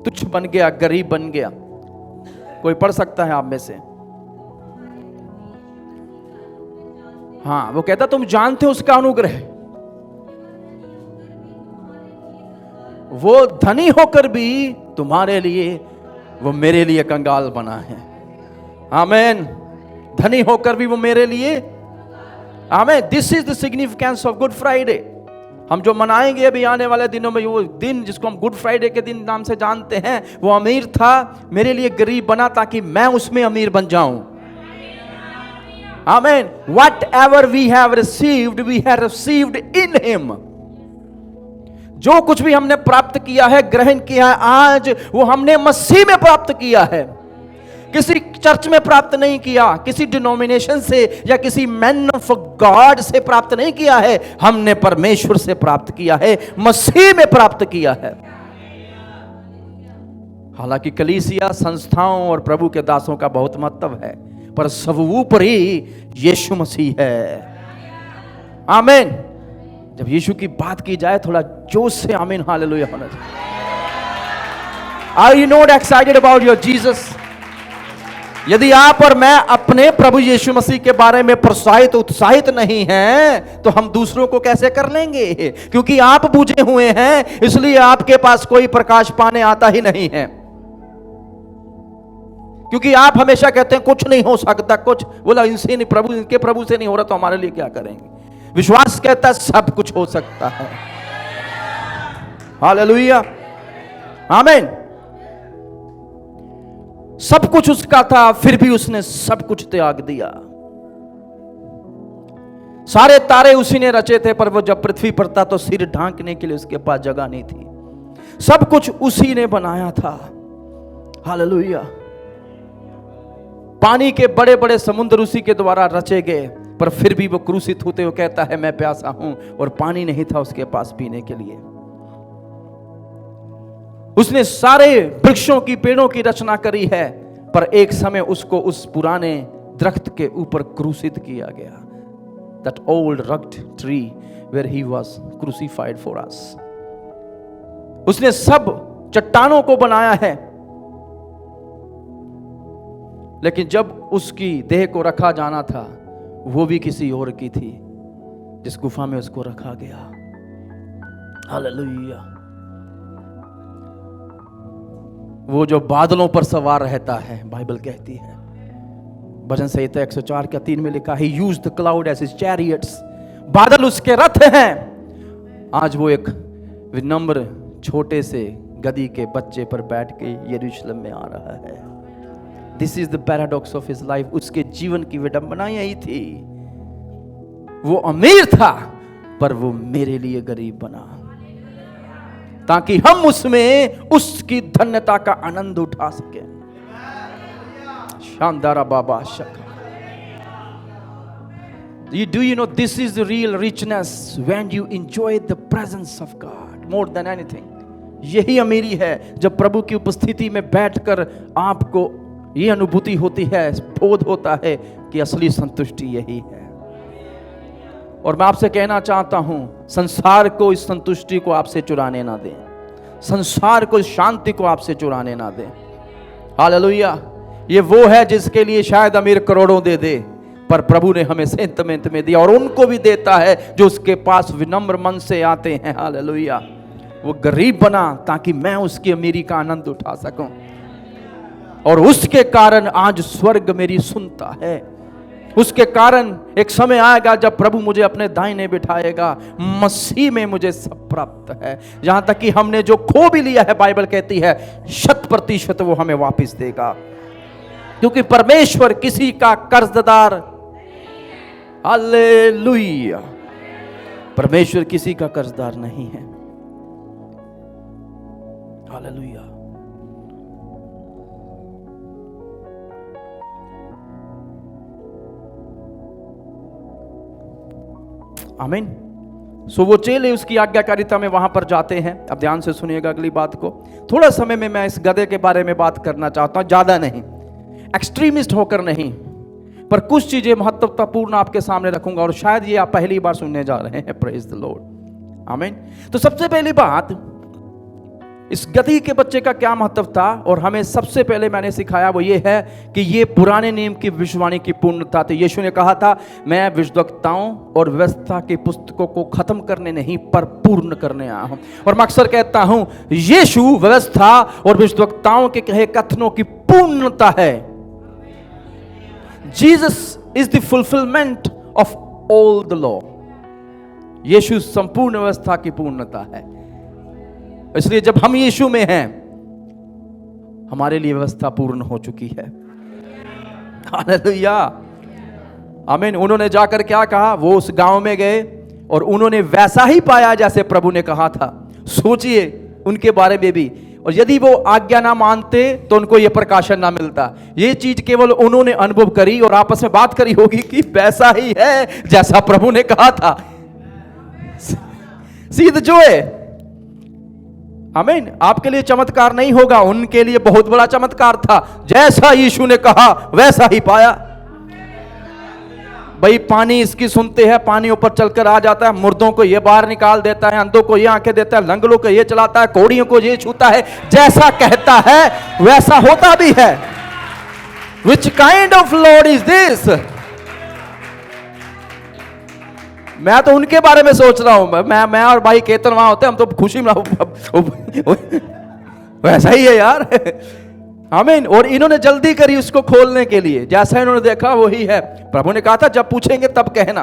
तुच्छ बन गया, गरीब बन गया। कोई पढ़ सकता है आप में से? हाँ, वो कहता तुम जानते हो उसका अनुग्रह, वो धनी होकर भी तुम्हारे लिए, वो मेरे लिए कंगाल बना है। आमीन। धनी होकर भी वो मेरे लिए, आमीन। This is the significance of good Friday. हम जो मनाएंगे अभी आने वाले दिनों में, वो दिन जिसको हम गुड फ्राइडे के दिन नाम से जानते हैं, वो अमीर था, मेरे लिए गरीब बना ताकि मैं उसमें अमीर बन जाऊं। आमीन। Whatever we have received in him। जो कुछ भी हमने प्राप्त किया है, ग्रहण किया है आज, वो हमने मसीह में प्राप्त किया है। किसी चर्च में प्राप्त नहीं किया, किसी डिनोमिनेशन से या किसी मैन ऑफ गॉड से प्राप्त नहीं किया है, हमने परमेश्वर से प्राप्त किया है, मसीह में प्राप्त किया है। हालांकि कलीसिया संस्थाओं और प्रभु के दासों का बहुत महत्व है, पर सर्वोपरि यीशु मसीह है। आमीन। जब यीशु की बात की जाए, थोड़ा जोश से आमीन हालेलुया होना चाहिए। Are you not excited about your Jesus? यदि आप और मैं अपने प्रभु यीशु मसीह के बारे में प्रोत्साहित उत्साहित नहीं हैं, तो हम दूसरों को कैसे कर लेंगे? क्योंकि आप बुझे हुए हैं, इसलिए आपके पास कोई प्रकाश पाने आता ही नहीं है। क्योंकि आप हमेशा कहते हैं कुछ नहीं हो सकता, कुछ बोला इनसे नहीं, प्रभु इनके प्रभु से नहीं हो रहा, तो हमारे लिए क्या करेंगे? विश्वास कहता है सब कुछ हो सकता है। हालेलुया। आमीन। सब कुछ उसका था, फिर भी उसने सब कुछ त्याग दिया। सारे तारे उसी ने रचे थे, पर वो जब पृथ्वी पर था तो सिर ढांकने के लिए उसके पास जगह नहीं थी। सब कुछ उसी ने बनाया था। हालेलुया। पानी के बड़े बड़े समुद्र उसी के द्वारा रचे गए, पर फिर भी वो क्रूसित होते हुए कहता है मैं प्यासा हूं, और पानी नहीं था उसके पास पीने के लिए। उसने सारे वृक्षों की, पेड़ों की रचना करी है, पर एक समय उसको उस पुराने दरख्त के ऊपर क्रूसित किया गया। That old rugged tree where he was crucified for us। उसने सब चट्टानों को बनाया है, लेकिन जब उसकी देह को रखा जाना था, वो भी किसी और की थी, जिस गुफा में उसको रखा गया। हालेलुया। वो जो बादलों पर सवार रहता है, बाइबल कहती है, भजन संहिता 104 का 3 में लिखा है, He used the cloud as his chariots। बादल उसके रथ हैं। आज वो एक विनम्र छोटे से गधी के बच्चे पर बैठ के यरूशलेम में आ रहा है। This is the paradox of his life. उसके जीवन की विडंबना यही थी, वो अमीर था, पर वो मेरे लिए गरीब बना, ताकि हम उसमें उसकी धन्यता का आनंद उठा सके। शानदार बाबा शका। Do you know this is the real richness when you enjoy the presence of God more than anything। यही अमीरी है जब प्रभु की उपस्थिति में बैठकर आपको ये अनुभूति होती है, बोध होता है कि असली संतुष्टि यही है। और मैं आपसे कहना चाहता हूं, संसार को इस संतुष्टि को आपसे चुराने ना दें, संसार को इस शांति को आपसे चुराने ना दें। हालेलुया। ये वो है जिसके लिए शायद अमीर करोड़ों दे दे, पर प्रभु ने हमें सेंत में दिया, और उनको भी देता है जो उसके पास विनम्र मन से आते हैं। हालेलुया। वो गरीब बना ताकि मैं उसकी अमीरी का आनंद उठा सकूं, और उसके कारण आज स्वर्ग मेरी सुनता है। उसके कारण एक समय आएगा जब प्रभु मुझे अपने दाहिने बिठाएगा। मसीह में मुझे सब प्राप्त है, यहां तक कि हमने जो खो भी लिया है, बाइबल कहती है 100% वो हमें वापस देगा, क्योंकि परमेश्वर किसी का कर्जदार, हालेलुया, परमेश्वर किसी का कर्जदार नहीं है। हालेलुया। आमीन। सो वो चेले उसकी आज्ञाकारिता में वहां पर जाते हैं। अब ध्यान से सुनिएगा अगली बात को। थोड़ा समय में मैं इस गधे के बारे में बात करना चाहता हूं, ज्यादा नहीं, एक्सट्रीमिस्ट होकर नहीं, पर कुछ चीजें महत्वपूर्ण आपके सामने रखूंगा, और शायद ये आप पहली बार सुनने जा रहे हैं। Praise the Lord. आमीन। तो सबसे पहली बात, इस गति के बच्चे का क्या महत्व था, और हमें सबसे पहले मैंने सिखाया वो ये है कि ये पुराने नियम की भविष्यवाणी की पूर्णता थी। यीशु ने कहा था, मैं भविष्यवक्ताओं और व्यवस्था की पुस्तकों को खत्म करने नहीं पर पूर्ण करने आया हूं। और मैं अक्सर कहता हूं, यीशु व्यवस्था और भविष्यवक्ताओं के कहे कथनों की पूर्णता है। Jesus is the fulfilment of all the law. यीशु संपूर्ण व्यवस्था की पूर्णता है। इसलिए जब हम यीशु में हैं, हमारे लिए व्यवस्था पूर्ण हो चुकी है। हालेलुया, आमीन। उन्होंने जाकर क्या कहा, वो उस गांव में गए और उन्होंने वैसा ही पाया जैसे प्रभु ने कहा था। सोचिए उनके बारे में भी, और यदि वो आज्ञा ना मानते तो उनको ये प्रकाशन ना मिलता। ये चीज केवल उन्होंने अनुभव करी और आपस में बात करी होगी कि वैसा ही है जैसा प्रभु ने कहा था। सी द जॉय, आमीन। आपके लिए चमत्कार नहीं होगा, उनके लिए बहुत बड़ा चमत्कार था। जैसा यीशु ने कहा वैसा ही पाया। भाई पानी इसकी सुनते हैं, पानी ऊपर चलकर आ जाता है, मुर्दों को ये बाहर निकाल देता है, अंधों को ये आंखें देता है, लंगड़ों को ये चलाता है, कोड़ियों को ये छूता है। जैसा कहता है वैसा होता भी है। Which kind of Lord is this? मैं तो उनके बारे में सोच रहा हूं। मैं और भाई केतन वहां होते, हम तो खुशी में वैसा ही है यार। आमीन। और इन्होंने जल्दी करी उसको खोलने के लिए, जैसा इन्होंने देखा वही है। प्रभु ने कहा था जब पूछेंगे तब कहना।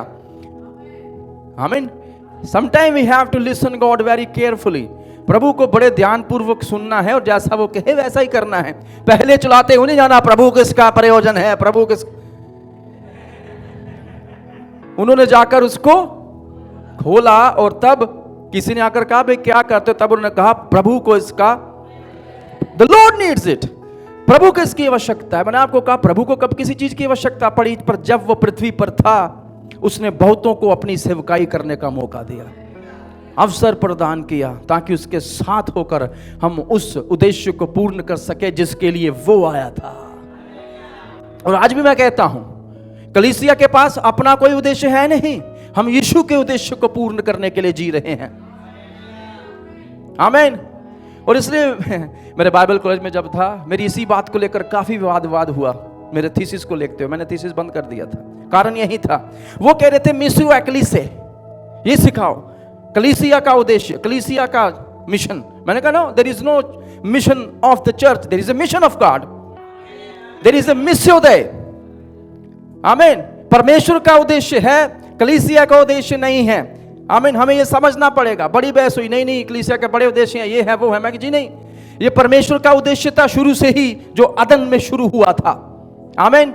आमीन। Sometime we have to listen God very carefully. प्रभु को बड़े ध्यान पूर्वक सुनना है और जैसा वो कहे वैसा ही करना है। पहले चलाते हुए नहीं जाना प्रभु किसका प्रयोजन है, प्रभु किस। उन्होंने जाकर उसको खोला और तब किसी ने आकर कहा भाई क्या करते हो, तब उन्होंने कहा प्रभु को इसका, द लॉर्ड नीड्स इट। प्रभु को इसकी आवश्यकता है। मैंने आपको कहा प्रभु को कब किसी चीज की आवश्यकता पड़ी, पर जब वो पृथ्वी पर था उसने बहुतों को अपनी सेवकाई करने का मौका दिया, अवसर प्रदान किया, ताकि उसके साथ होकर हम उस उद्देश्य को पूर्ण कर सके जिसके लिए वो आया था। और आज भी मैं कहता हूं, कलीसिया के पास अपना कोई उद्देश्य है नहीं, हम यीशु के उद्देश्य को पूर्ण करने के लिए जी रहे हैं। आमीन। और इसलिए मेरे बाइबल कॉलेज में जब था, मेरी इसी बात को लेकर काफी विवाद हुआ मेरे थीसिस को लेते हुए। मैंने थीसिस बंद कर दिया था, कारण यही था। वो कह रहे थे मिसियो एक्लीसे, ये सिखाओ कलीसिया का उद्देश्य, कलीसिया का मिशन। मैंने कहा no, there is no mission of the church, there is a mission of God, there is a missio dei. आमीन। परमेश्वर का उद्देश्य है, कलीसिया का उद्देश्य नहीं है। आमीन। हमें यह समझना पड़ेगा। बड़ी बहस हुई, नहीं कलीसिया के बड़े उद्देश्य हैं, ये है वो है। मैं जी नहीं, ये परमेश्वर का उद्देश्य था शुरू से ही, जो अदन में शुरू हुआ था। आमीन।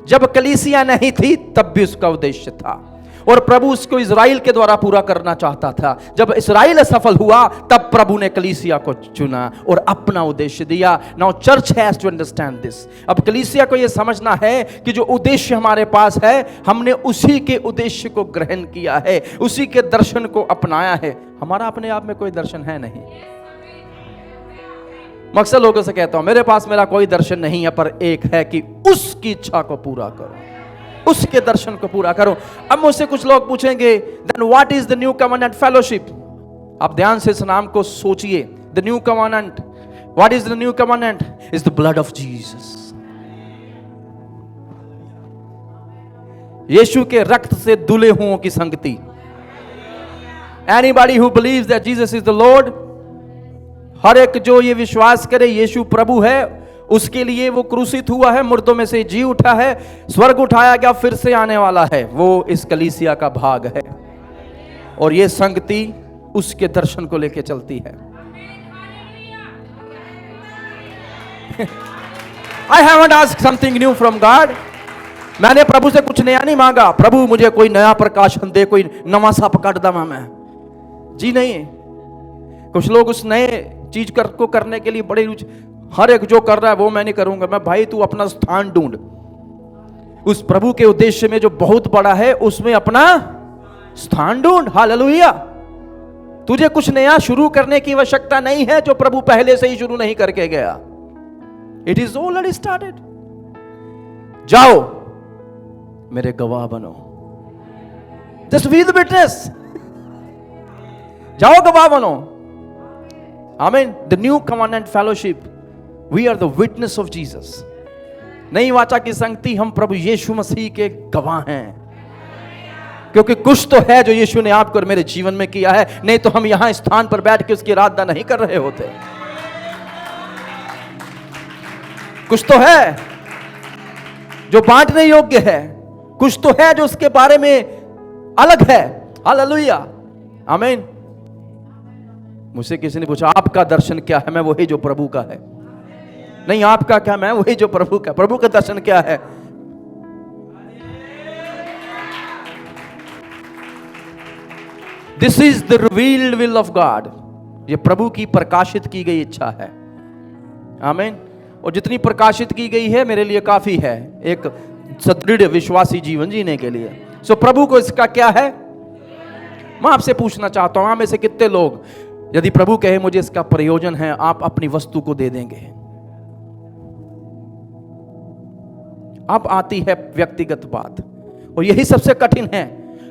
जब कलीसिया नहीं थी तब भी उसका उद्देश्य था, और प्रभु उसको इजराइल के द्वारा पूरा करना चाहता था। जब इजराइल असफल हुआ तब प्रभु ने कलीसिया को चुना और अपना उद्देश्य दिया। Now church has to understand this. अब कलीसिया को यह समझना है कि जो उद्देश्य हमारे पास है, हमने उसी के उद्देश्य को ग्रहण किया है, उसी के दर्शन को अपनाया है। हमारा अपने आप में कोई दर्शन है नहीं। मैं अक्सर लोगों से कहता हूं, मेरे पास मेरा कोई दर्शन नहीं है, पर एक है कि उसकी इच्छा को पूरा करो, उसके दर्शन को पूरा करो। अब मुझसे कुछ लोग पूछेंगे, then what is the new covenant fellowship? आप ध्यान से इस नाम को सोचिए। The new covenant, what is the new covenant? Is the blood of Jesus. यीशु के रक्त से धुले हुओं की संगति। Anybody who believes that Jesus is the lord, हर एक जो ये विश्वास करे यीशु प्रभु है, उसके लिए वो क्रूसित हुआ है, मुर्दों में से जी उठा है, स्वर्ग उठाया गया, फिर से आने वाला है, वो इस कलीसिया का भाग है। और ये संगति उसके दर्शन को लेके चलती है। I haven't asked something new from God. मैंने प्रभु से कुछ नया नहीं मांगा, प्रभु मुझे कोई नया प्रकाशन दे, कोई नवा सा पकड़ दमा मैं जी नहीं। कुछ लोग उस नए चीज को करने के लिए बड़े रुचि, हर एक जो कर रहा है वो मैं नहीं करूंगा। मैं भाई तू अपना स्थान ढूंढ, उस प्रभु के उद्देश्य में जो बहुत बड़ा है उसमें अपना स्थान ढूंढ। हालेलुया। तुझे कुछ नया शुरू करने की आवश्यकता नहीं है जो प्रभु पहले से ही शुरू नहीं करके गया। It is already started. जाओ मेरे गवाह बनो, जस्ट बी द विटनेस। जाओ गवाह बनो। आमीन। The New Covenant Fellowship, we are the witness of Jesus. नई वाचा की संगति, हम प्रभु यीशु मसीह के गवाह हैं, क्योंकि कुछ तो है जो यीशु ने आपको और मेरे जीवन में किया है, नहीं तो हम यहां स्थान पर बैठ के उसकी आराधना नहीं कर रहे होते। कुछ तो है जो बांटने योग्य है, कुछ तो है जो उसके बारे में अलग है। हालेलुया, आमीन। मुझसे किसी ने पूछा आपका दर्शन क्या है, मैं वही जो प्रभु का है। नहीं, आपका क्या, मैं वही जो प्रभु का। प्रभु का दर्शन क्या है? This is the revealed will of God. ये प्रभु की प्रकाशित की गई इच्छा है। आमीन। और जितनी प्रकाशित की गई है मेरे लिए काफी है एक सुदृढ़ विश्वासी जीवन जीने के लिए। सो प्रभु को इसका क्या है? मैं आपसे पूछना चाहता हूं, आप में से कितने लोग यदि प्रभु कहे मुझे इसका प्रयोजन है, आप अपनी वस्तु को दे देंगे? अब आती है व्यक्तिगत बात, और यही सबसे कठिन है।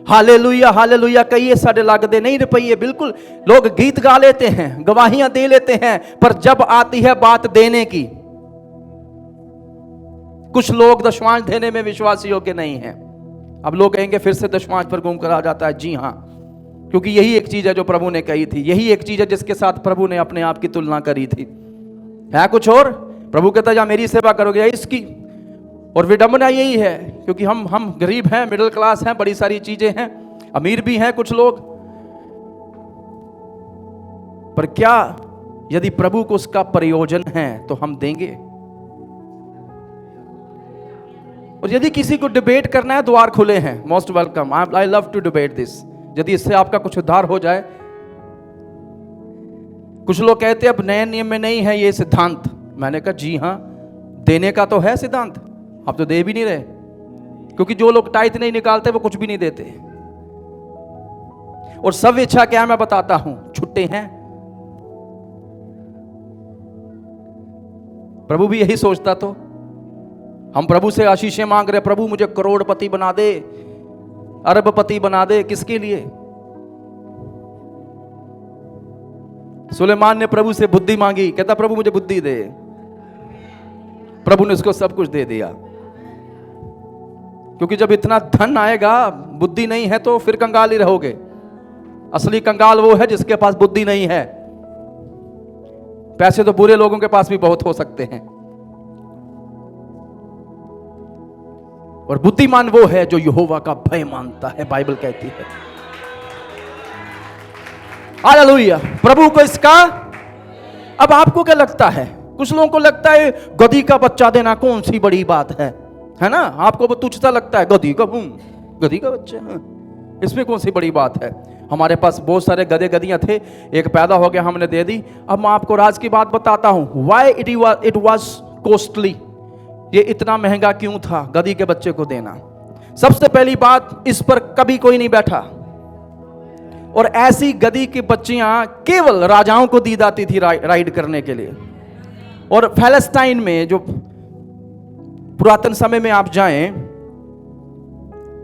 हालेलुया हालेलुया कहिए, साढ़े लागदे नहीं रुपये। बिल्कुल, लोग गीत गा लेते हैं, गवाहियां दे लेते हैं, पर जब आती है बात देने की, कुछ लोग दशमांश देने में विश्वासी योग्य नहीं है। अब लोग कहेंगे फिर से दशमांश पर घूम कर आ जाता है। जी हां, क्योंकि यही एक चीज है जो प्रभु ने कही थी, यही एक चीज है जिसके साथ प्रभु ने अपने आप की तुलना करी थी। है कुछ और? प्रभु कहता है या मेरी सेवा करोगे या इसकी। और विडंबना यही है, क्योंकि हम गरीब हैं, मिडिल क्लास हैं, बड़ी सारी चीजें हैं, अमीर भी हैं कुछ लोग, पर क्या यदि प्रभु को उसका प्रयोजन है तो हम देंगे? और यदि किसी को डिबेट करना है, द्वार खुले हैं, most welcome. I love to debate this. यदि इससे आपका कुछ उद्धार हो जाए। कुछ लोग कहते हैं अब नए नियम में नहीं है ये सिद्धांत। मैंने कहा जी हां, देने का तो है सिद्धांत, आप तो दे भी नहीं रहे, क्योंकि जो लोग टाइथ नहीं निकालते वो कुछ भी नहीं देते। और सब इच्छा क्या है मैं बताता हूं, छुट्टे हैं। प्रभु भी यही सोचता तो। हम प्रभु से आशीषें मांग रहे, प्रभु मुझे करोड़पति बना दे, अरबपति बना दे। किसके लिए? सुलेमान ने प्रभु से बुद्धि मांगी, कहता प्रभु मुझे बुद्धि दे। प्रभु ने उसको सब कुछ दे दिया, क्योंकि जब इतना धन आएगा, बुद्धि नहीं है तो फिर कंगाल ही रहोगे। असली कंगाल वो है जिसके पास बुद्धि नहीं है। पैसे तो बुरे लोगों के पास भी बहुत हो सकते हैं, और बुद्धिमान वो है जो यहोवा का भय मानता है, बाइबल कहती है। हालेलुया। प्रभु को इसका, अब आपको क्या लगता है? कुछ लोगों को लगता है गधी का बच्चा देना कौन सी बड़ी बात है ना? आपको वो तुच्छता लगता है, गधी का बच्चा, इसमें कौन सी बड़ी बात है? हमारे पास बहुत सारे गधे गधियां थे, एक पैदा हो गया, हमने दे दी। अब मैं आपको राज की बात बताता हूं, व्हाई इट वाज कॉस्टली। ये इतना महंगा क्यों था गधी के बच्चे को देना? सबसे पहली बात, इस पर कभी कोई नहीं बैठा, और ऐसी गधी की बच्चियां केवल राजाओं को दी जाती थी राइड करने के लिए। और पैलेस्टाइन में जो पुरातन समय में आप जाएं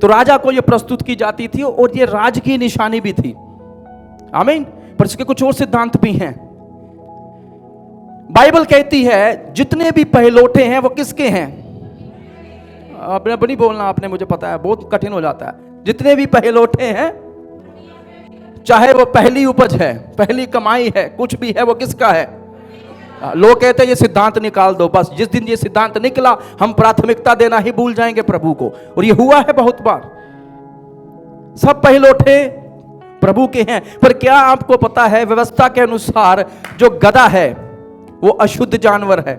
तो राजा को यह प्रस्तुत की जाती थी, और यह राज की निशानी भी थी। आमीन। पर इसके कुछ और सिद्धांत भी हैं। बाइबल कहती है जितने भी पहलौठे हैं वो किसके हैं? आपने नहीं बोलना, आपने, मुझे पता है बहुत कठिन हो जाता है। जितने भी पहलौठे हैं, चाहे वो पहली उपज है, पहली कमाई है, कुछ भी है, वो किसका है? लोग कहते हैं ये सिद्धांत निकाल दो, बस जिस दिन ये सिद्धांत निकला हम प्राथमिकता देना ही भूल जाएंगे प्रभु को। और ये हुआ है बहुत बार। सब पहलौठे प्रभु के हैं। पर क्या आपको पता है व्यवस्था के अनुसार जो गधा है वो अशुद्ध जानवर है,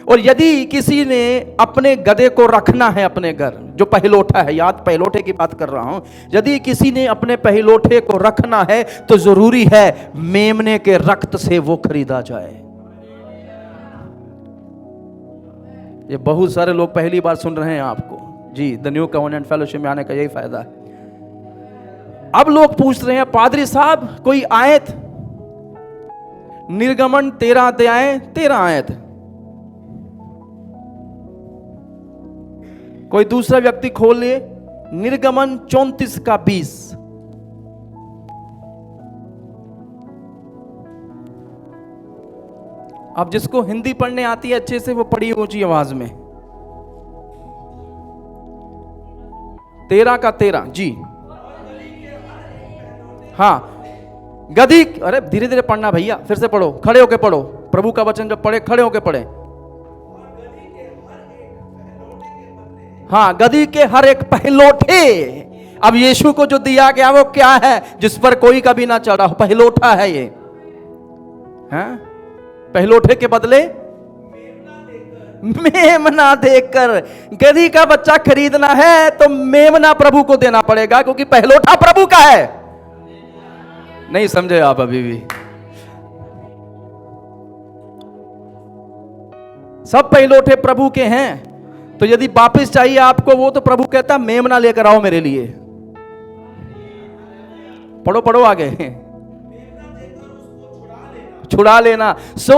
और यदि किसी ने अपने गधे को रखना है अपने घर, जो पहलौठा है, याद पहलौठे की बात कर रहा हूं, यदि किसी ने अपने पहलौठे को रखना है तो जरूरी है मेमने के रक्त से वो खरीदा जाए। ये बहुत सारे लोग पहली बार सुन रहे हैं आपको जी। द न्यू कवनेंट फेलोशिप में आने का यही फायदा है। अब लोग पूछ रहे हैं पादरी साहब कोई आयत, निर्गमन 13 अध्याय 13 आयत, कोई दूसरा व्यक्ति खोल लिए निर्गमन 34 का 20। अब जिसको हिंदी पढ़ने आती है अच्छे से वो पढ़ी ऊंची आवाज में। 13 का 13 जी। हाँ, गधी, अरे धीरे धीरे पढ़ना भैया, फिर से पढ़ो, खड़े होके पढ़ो। प्रभु का वचन जब पढ़े खड़े होके पढ़े। हाँ, गधी के हर एक पहलोठे। अब यीशु को जो दिया गया वो क्या है? जिस पर कोई कभी ना चढ़ा हो, पहलोठा है ये। हाँ? पहलोठे के बदले मेमना देकर। गधी का बच्चा खरीदना है तो मेमना प्रभु को देना पड़ेगा, क्योंकि पहलोठा प्रभु का है। नहीं समझे आप अभी भी? सब पहलोठे प्रभु के हैं, तो यदि वापस चाहिए आपको वो, तो प्रभु कहता मेमना लेकर आओ मेरे लिए। पढ़ो पढ़ो आगे। छुड़ा लेना। So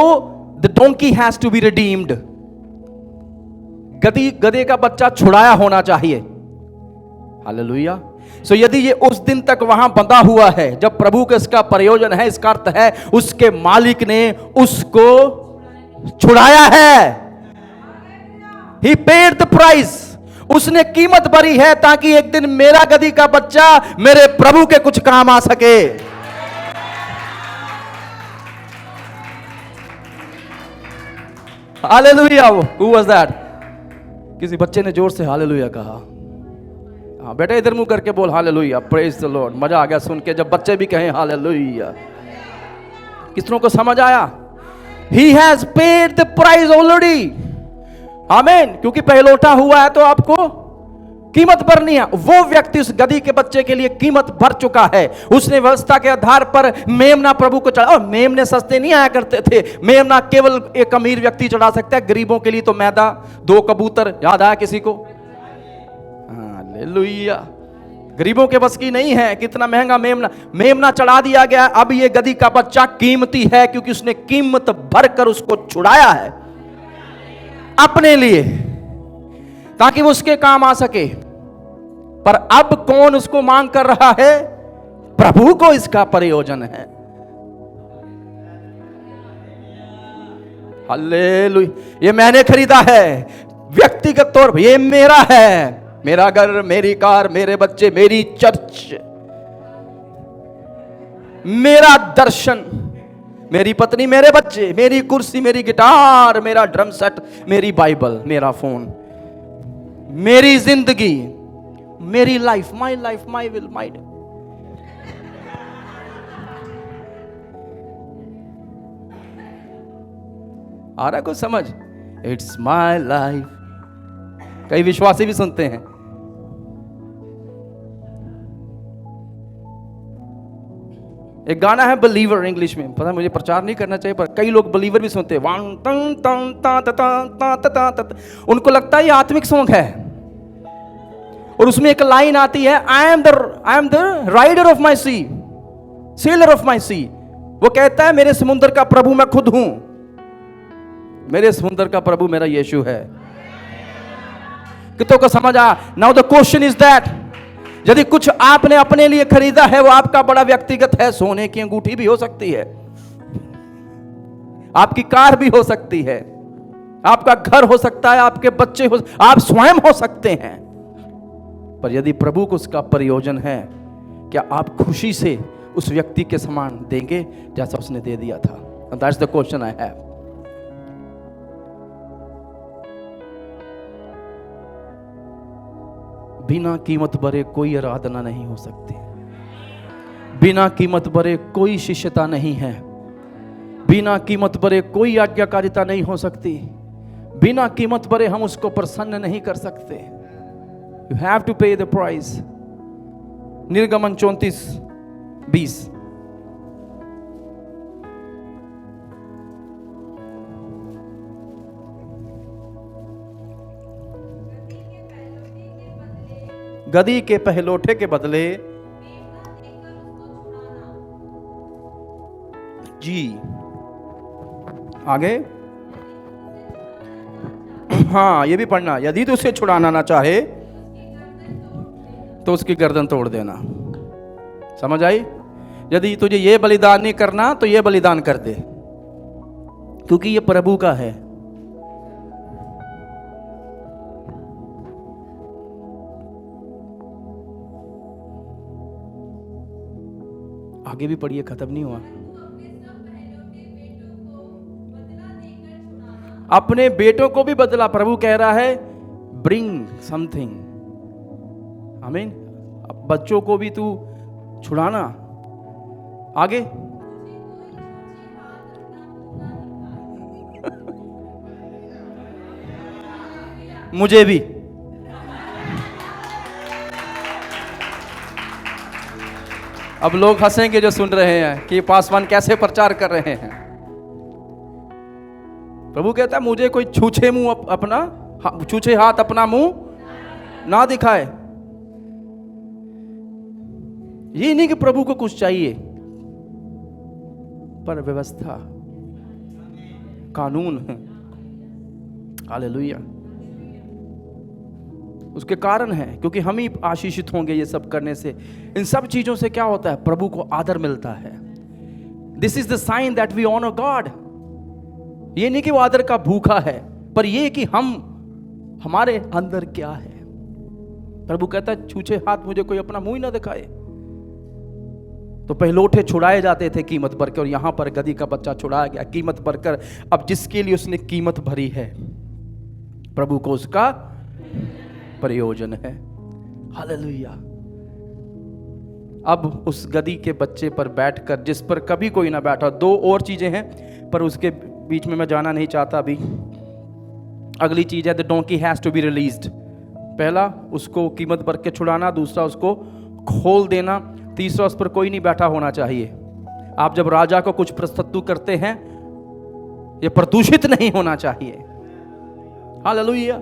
the donkey has to be redeemed. गधे का बच्चा छुड़ाया होना चाहिए। हालेलुया। सो यदि ये उस दिन तक वहां बंधा हुआ है जब प्रभु का इसका प्रयोजन है, इसका अर्थ है उसके मालिक ने उसको छुड़ाया है। He paid the price। उसने कीमत भरी है ताकि एक दिन मेरा गधी का बच्चा मेरे प्रभु के कुछ काम आ सके। हालेलुया। Who was that? किसी बच्चे ने जोर से हालेलुया कहा। हाँ बेटा, इधर मुंह करके बोल हालेलुया, प्रेज द लॉर्ड। मजा आ गया सुन के जब बच्चे भी कहें हालेलुया। कितनों को समझ आया? He has paid the price already। आमीन। क्योंकि पहलोठा हुआ है तो आपको कीमत भरनी है। वो व्यक्ति उस गधी के बच्चे के लिए कीमत भर चुका है। उसने व्यवस्था के आधार पर मेमना प्रभु को चढ़ा। मेमने सस्ते नहीं आया करते थे। मेमना केवल एक अमीर व्यक्ति चढ़ा सकता है। गरीबों के लिए तो मैदा, 2 कबूतर, याद आया किसी को? हालेलुया। गरीबों के बस की नहीं है। कितना महंगा मेमना चढ़ा दिया गया। अब ये गधी का बच्चा कीमती है, क्योंकि उसने कीमत भरकर उसको छुड़ाया है अपने लिए, ताकि वो उसके काम आ सके। पर अब कौन उसको मांग कर रहा है? प्रभु को इसका प्रयोजन है। हालेलुया। ये मैंने खरीदा है व्यक्तिगत तौर पर। ये मेरा है। मेरा घर, मेरी कार, मेरे बच्चे, मेरी चर्च, मेरा दर्शन, मेरी पत्नी, मेरे बच्चे, मेरी कुर्सी, मेरी गिटार, मेरा ड्रम सेट, मेरी बाइबल, मेरा फोन, मेरी जिंदगी, मेरी लाइफ, माई विल, माई। आ रहा कुछ समझ? It's my life. कई विश्वासी भी सुनते हैं। एक गाना है बिलीवर, इंग्लिश में। पता है मुझे प्रचार नहीं करना चाहिए, पर कई लोग बिलीवर भी सुनते हैं। उनको लगता है ये आत्मिक सॉन्ग है। और उसमें एक लाइन आती है, I am the rider of my sea, sailor of my sea. वो कहता है मेरे समुद्र का प्रभु मैं खुद हूं। मेरे समुद्र का प्रभु मेरा यीशु है। कितनों को समझ आया? Now the question is that, यदि कुछ आपने अपने लिए खरीदा है वो आपका बड़ा व्यक्तिगत है। सोने की अंगूठी भी हो सकती है, आपकी कार भी हो सकती है, आपका घर हो सकता है, आपके बच्चे हो, आप स्वयं हो सकते हैं। पर यदि प्रभु को उसका प्रयोजन है, क्या आप खुशी से उस व्यक्ति के समान देंगे जैसा उसने दे दिया था? That's the question I have. बिना कीमत भरे कोई आराधना नहीं हो सकती। बिना कीमत भरे कोई शिष्यता नहीं है। बिना कीमत भरे कोई आज्ञाकारिता नहीं हो सकती। बिना कीमत भरे हम उसको प्रसन्न नहीं कर सकते। यू हैव टू पे द प्राइस। निर्गमन 34:20। गधी के पहलोठे के बदले जी। आगे हाँ, ये भी पढ़ना। यदि तो उसे छुड़ाना ना चाहे तो उसकी गर्दन तोड़ देना। समझ आई? यदि तुझे ये बलिदान नहीं करना तो ये बलिदान कर दे। क्योंकि ये प्रभु का है। आगे भी पढ़िए, खत्म नहीं हुआ। अपने बेटों को भी बदला। प्रभु कह रहा है ब्रिंग समथिंग। आमीन। बच्चों को भी तू छुड़ाना। आगे मुझे भी। अब लोग हंसेंगे जो सुन रहे हैं कि पासवान कैसे प्रचार कर रहे हैं। प्रभु कहता है मुझे कोई छूछे मुंह अपना छूछे हाथ अपना मुंह ना दिखाए। ये नहीं कि प्रभु को कुछ चाहिए, पर व्यवस्था कानून है। हालेलुया। उसके कारण है क्योंकि हम ही आशीषित होंगे ये सब करने से। इन सब चीजों से क्या होता है? प्रभु को आदर मिलता है। This is the sign that we honour God. ये नहीं कि वो आदर का भूखा है, पर ये कि हमारे अंदर क्या है। प्रभु कहता है छूछे हाथ मुझे कोई अपना मुंह ही ना दिखाए। तो पहिलौठे छुड़ाए जाते थे कीमत भरकर, और यहां पर गधी का बच्चा छुड़ाया गया कीमत भरकर। अब जिसके लिए उसने कीमत भरी है, प्रभु को उसका प्रयोजन है। हालेलुया। अब उस गधी के बच्चे पर बैठकर, जिस पर कभी कोई ना बैठा। दो और चीजें हैं, पर उसके बीच में मैं जाना नहीं चाहता अभी। अगली चीज है the donkey has to be released. पहला उसको कीमत भर के छुड़ाना, दूसरा उसको खोल देना, तीसरा उस पर कोई नहीं बैठा होना चाहिए। आप जब राजा को कुछ प्रस्तुत करते हैं, यह प्रदूषित नहीं होना चाहिए। हालेलुया।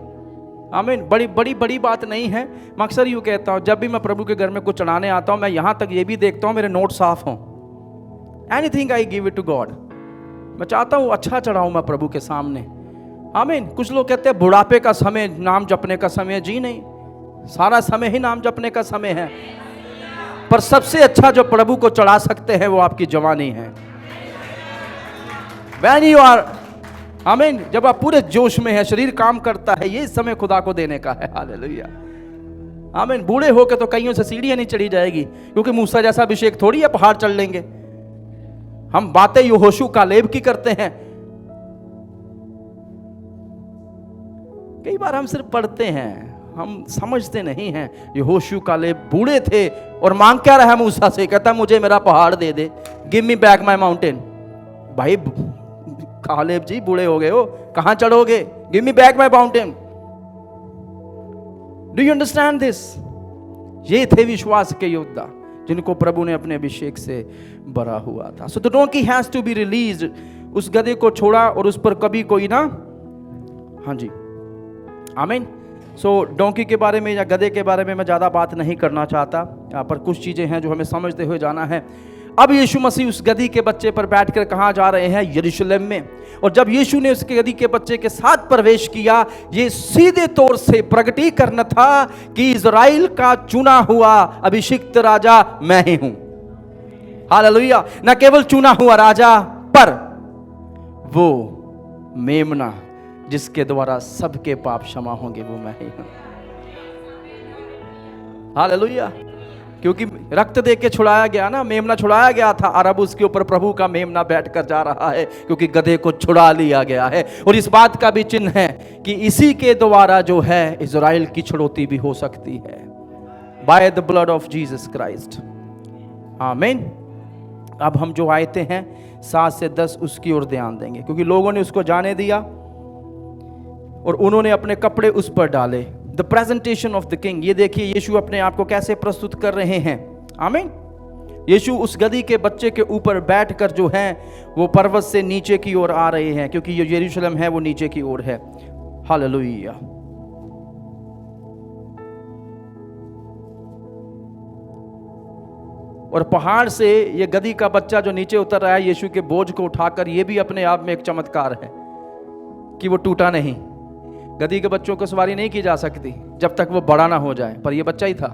आमीन। बड़ी बात नहीं है। मैं अक्सर यूँ कहता हूँ, जब भी मैं प्रभु के घर में कुछ चढ़ाने आता हूँ, मैं यहाँ तक ये भी देखता हूँ मेरे नोट साफ हों। Anything I give it to God. मैं चाहता हूँ अच्छा चढ़ाऊँ मैं प्रभु के सामने। आमीन। कुछ लोग कहते हैं बुढ़ापे का समय नाम जपने का समय। जी नहीं, सारा समय ही नाम जपने का समय है। पर सबसे अच्छा जो प्रभु को चढ़ा सकते हैं वो आपकी जवानी है। When you are, आमीन, जब आप पूरे जोश में है, शरीर काम करता है, ये समय खुदा को देने का है। हालेलुया। आमीन। बूढ़े होकर तो कईयों से सीढ़ियां नहीं चढ़ी जाएगी, क्योंकि मूसा जैसा अभिषेक थोड़ी है पहाड़ चढ़ लेंगे। हम बातें यहोशू कालेब की करते हैं। कई बार हम सिर्फ पढ़ते हैं, हम समझते नहीं हैं। यहोशू कालेब बूढ़े थे और मांग क्या रहा है मूसा से? कहता मुझे मेरा पहाड़ दे दे, give me back my mountain. भाई कालेब जी बूढ़े हो गए हो, कहां चढ़ोगे? Give me back my mountain. Do you understand this? ये थे विश्वास के योद्धा जिनको प्रभु ने अपने अभिषेक से भरा हुआ था। So the donkey has to be released. उस गधे को छोड़ा और उस पर कभी कोई ना, हाँ जी, आमीन। सो डोंकी के बारे में या गधे के बारे में मैं ज़्यादा बात नहीं करना चाहता। यहाँ पर कुछ चीज़ें हैं जो हमें समझते हुए जाना है। अब यीशु मसीह उस गधी के बच्चे पर बैठकर कहाँ जा रहे हैं? यरूशलेम में। और जब यीशु ने उसके गधी के बच्चे के साथ प्रवेश किया, ये सीधे तौर से प्रकटीकरण था कि इज़राइल का चुना हुआ अभिषिक्त राजा मैं ही हूं। हालेलुया। न केवल चुना हुआ राजा, पर वो मेमना जिसके द्वारा सबके पाप क्षमा होंगे, वो मैं ही हूं। हालेलुया। क्योंकि रक्त दे के छुड़ाया गया ना, मेमना छुड़ाया गया था, और अब उसके ऊपर प्रभु का मेमना बैठकर जा रहा है, क्योंकि गधे को छुड़ा लिया गया है। और इस बात का भी चिन्ह है कि इसी के द्वारा जो है इज़राइल की छुड़ौती भी हो सकती है, by the blood of Jesus Christ. आमीन। अब हम जो आयते हैं 7 से 10 उसकी ओर ध्यान देंगे, क्योंकि लोगों ने उसको जाने दिया और उन्होंने अपने कपड़े उस पर डाले। The presentation of the king. ये देखिए यीशु अपने आप को कैसे प्रस्तुत कर रहे हैं। आमीन। यीशु उस गधी के बच्चे के ऊपर बैठकर जो है वो पर्वत से नीचे की ओर आ रहे हैं, क्योंकि ये यरूशलेम है वो नीचे की ओर है। हालेलुया। और पहाड़ से ये गधी का बच्चा जो नीचे उतर रहा है यीशु के बोझ को उठाकर, ये भी अपने आप में एक चमत्कार है कि वो टूटा नहीं। गधी के बच्चों को सवारी नहीं की जा सकती जब तक वो बड़ा ना हो जाए, पर ये बच्चा ही था।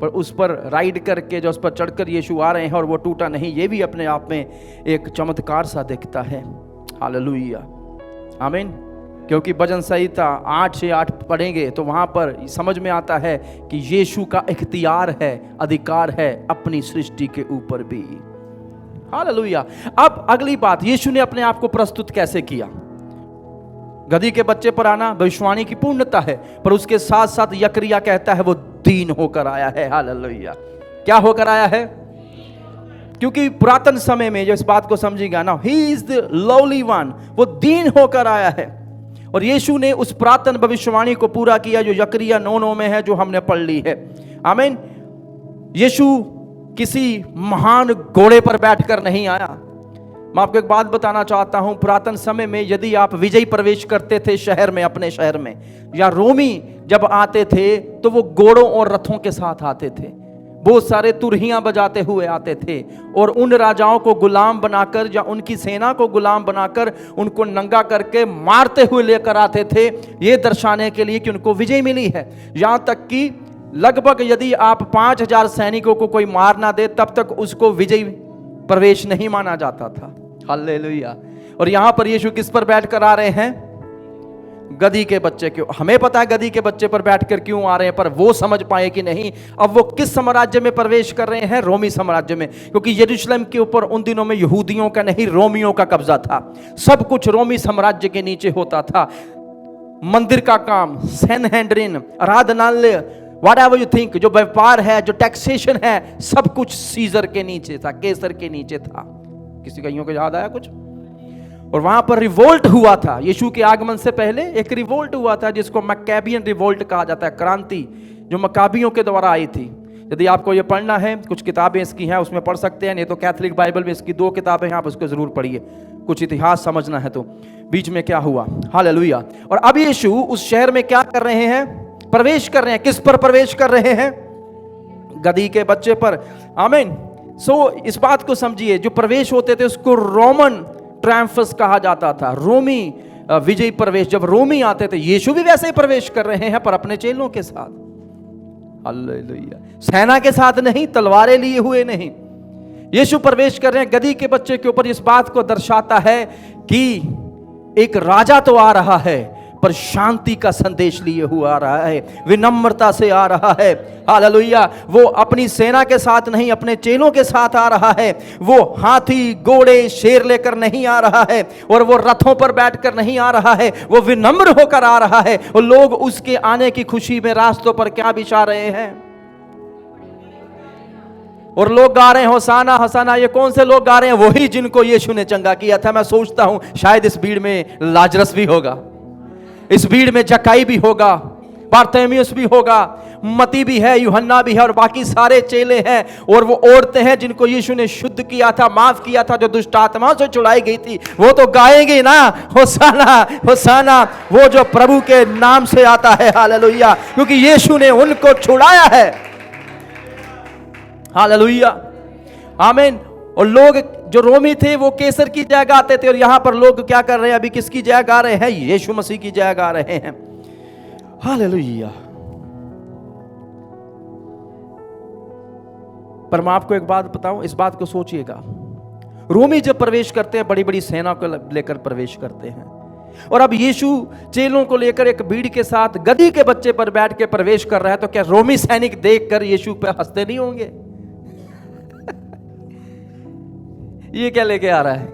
पर उस पर राइड करके जो उस पर चढ़कर यीशु आ रहे हैं और वो टूटा नहीं, ये भी अपने आप में एक चमत्कार सा दिखता है। हालेलुया, आमीन। क्योंकि भजन संहिता 8 से 8 पढ़ेंगे तो वहां पर समझ में आता है कि यीशु का इख्तियार है, अधिकार है अपनी सृष्टि के ऊपर भी। हालेलुया। अब अगली बात, यीशु ने अपने आप को प्रस्तुत कैसे किया? गधी के बच्चे पर आना भविष्यवाणी की पूर्णता है, पर उसके साथ साथ यकरिया कहता है वो दीन होकर आया है। हालेलुया। क्या होकर आया है? क्योंकि पुरातन समय में जो इस बात को समझेगा ना, he is the lovely one, वो दीन होकर आया है। और यीशु ने उस पुरातन भविष्यवाणी को पूरा किया जो यकरिया 9:9 में है, जो हमने पढ़ ली है। आमीन। यीशु किसी महान घोड़े पर बैठकर नहीं आया। मैं आपको एक बात बताना चाहता हूं, पुरातन समय में यदि आप विजयी प्रवेश करते थे शहर में, अपने शहर में, या रोमी जब आते थे तो वो घोड़ों और रथों के साथ आते थे, बहुत सारे तुरहियां बजाते हुए आते थे, और उन राजाओं को गुलाम बनाकर या उनकी सेना को गुलाम बनाकर उनको नंगा करके मारते हुए लेकर आते थे, ये दर्शाने के लिए कि उनको विजय मिली है। यहां तक कि लगभग यदि आप 5000 सैनिकों को कोई मार ना दे तब तक उसको विजयी प्रवेश नहीं माना जाता था। हालेलुया। और यहां पर यीशु किस पर बैठकर आ रहे हैं? गधी के बच्चे क्यों? हमें पता है गधी के बच्चे पर बैठकर क्यों आ रहे हैं, पर वो समझ पाए कि नहीं। अब वो किस साम्राज्य में प्रवेश कर रहे हैं? रोमी साम्राज्य में। क्योंकि यरूशलेम के ऊपर उन दिनों में यहूदियों का नहीं, रोमियों का कब्जा था। सब कुछ रोमी साम्राज्य के नीचे होता था। मंदिर का काम, सैनहेड्रिन, आराधनालय, व्हाटएवर यू थिंक, जो व्यापार है, जो टैक्सेशन है, सब कुछ सीजर के नीचे था, केसर के नीचे था। किसी का यूं को याद आया कुछ? और वहां पर रिवोल्ट हुआ था यीशु के आगमन से पहले। एक रिवोल्ट हुआ था जिसको मक्काबियन रिवोल्ट कहा जाता है, क्रांति जो मक्काबियों के द्वारा आई थी। यदि आपको ये पढ़ना है, कुछ किताबें इसकी हैं, उसमें पढ़ सकते हैं, नहीं तो कैथोलिक बाइबल में इसकी 2 किताबें हैं, आप उसको जरूर पढ़िए। कुछ इतिहास समझना है तो बीच में क्या हुआ। हालेलुया। और अब यीशु उस शहर में क्या कर रहे हैं? प्रवेश कर रहे हैं। किस पर प्रवेश कर रहे हैं? गधी के बच्चे पर। आमीन। इस बात को समझिए, जो प्रवेश होते थे उसको रोमन ट्रायम्फस कहा जाता था, रोमी विजयी प्रवेश। जब रोमी आते थे, यीशु भी वैसे ही प्रवेश कर रहे हैं, पर अपने चेलों के साथ। हालेलुया। सेना के साथ नहीं, तलवारें लिए हुए नहीं, यीशु प्रवेश कर रहे हैं गधी के बच्चे के ऊपर। इस बात को दर्शाता है कि एक राजा तो आ रहा है, पर शांति का संदेश लिए हुआ आ रहा है, विनम्रता से आ रहा है। हालेलुया। वो अपनी सेना के साथ नहीं, अपने चेलों के साथ आ रहा है। वो हाथी, घोड़े, शेर लेकर नहीं आ रहा है, और वो रथों पर बैठकर नहीं आ रहा है, वो विनम्र होकर आ रहा है। और लोग उसके आने की खुशी में रास्तों पर क्या बिछा रहे हैं? और लोग गा रहे हैं होसाना होसाना। ये कौन से लोग गा रहे हैं? वही जिनको यीशु ने चंगा किया था। मैं सोचता हूं शायद इस भीड़ में लाजरस भी होगा, इस भीड़ में जक्कई भी होगा, बारतिमेउस भी होगा, मती भी है, यूहन्ना भी है, और बाकी सारे चेले हैं। और वो औरतें हैं जिनको यीशु ने शुद्ध किया था, माफ किया था, जो दुष्ट आत्माओं से छुड़ाई गई थी। वो तो गाएंगे ना होसाना होसाना, वो जो प्रभु के नाम से आता है। हालेलुया। क्योंकि यीशु ने उनको छुड़ाया है। हालेलुया। आमीन। और लोग जो रोमी थे वो केसर की जय गाते थे, और यहां पर लोग क्या कर रहे हैं? अभी किसकी जय गा रहे हैं? यीशु मसीह की जय गा रहे हैं। हालेलुया। पर मैं आपको एक बात बताऊं, इस बात को सोचिएगा। रोमी जब प्रवेश करते हैं, बड़ी बड़ी सेना को लेकर प्रवेश करते हैं, और अब यीशु चेलों को लेकर एक भीड़ के साथ गधी के बच्चे पर बैठ के प्रवेश कर रहा है, तो क्या रोमी सैनिक देखकर यीशु पे हंसते नहीं होंगे? ये क्या लेके आ रहा है?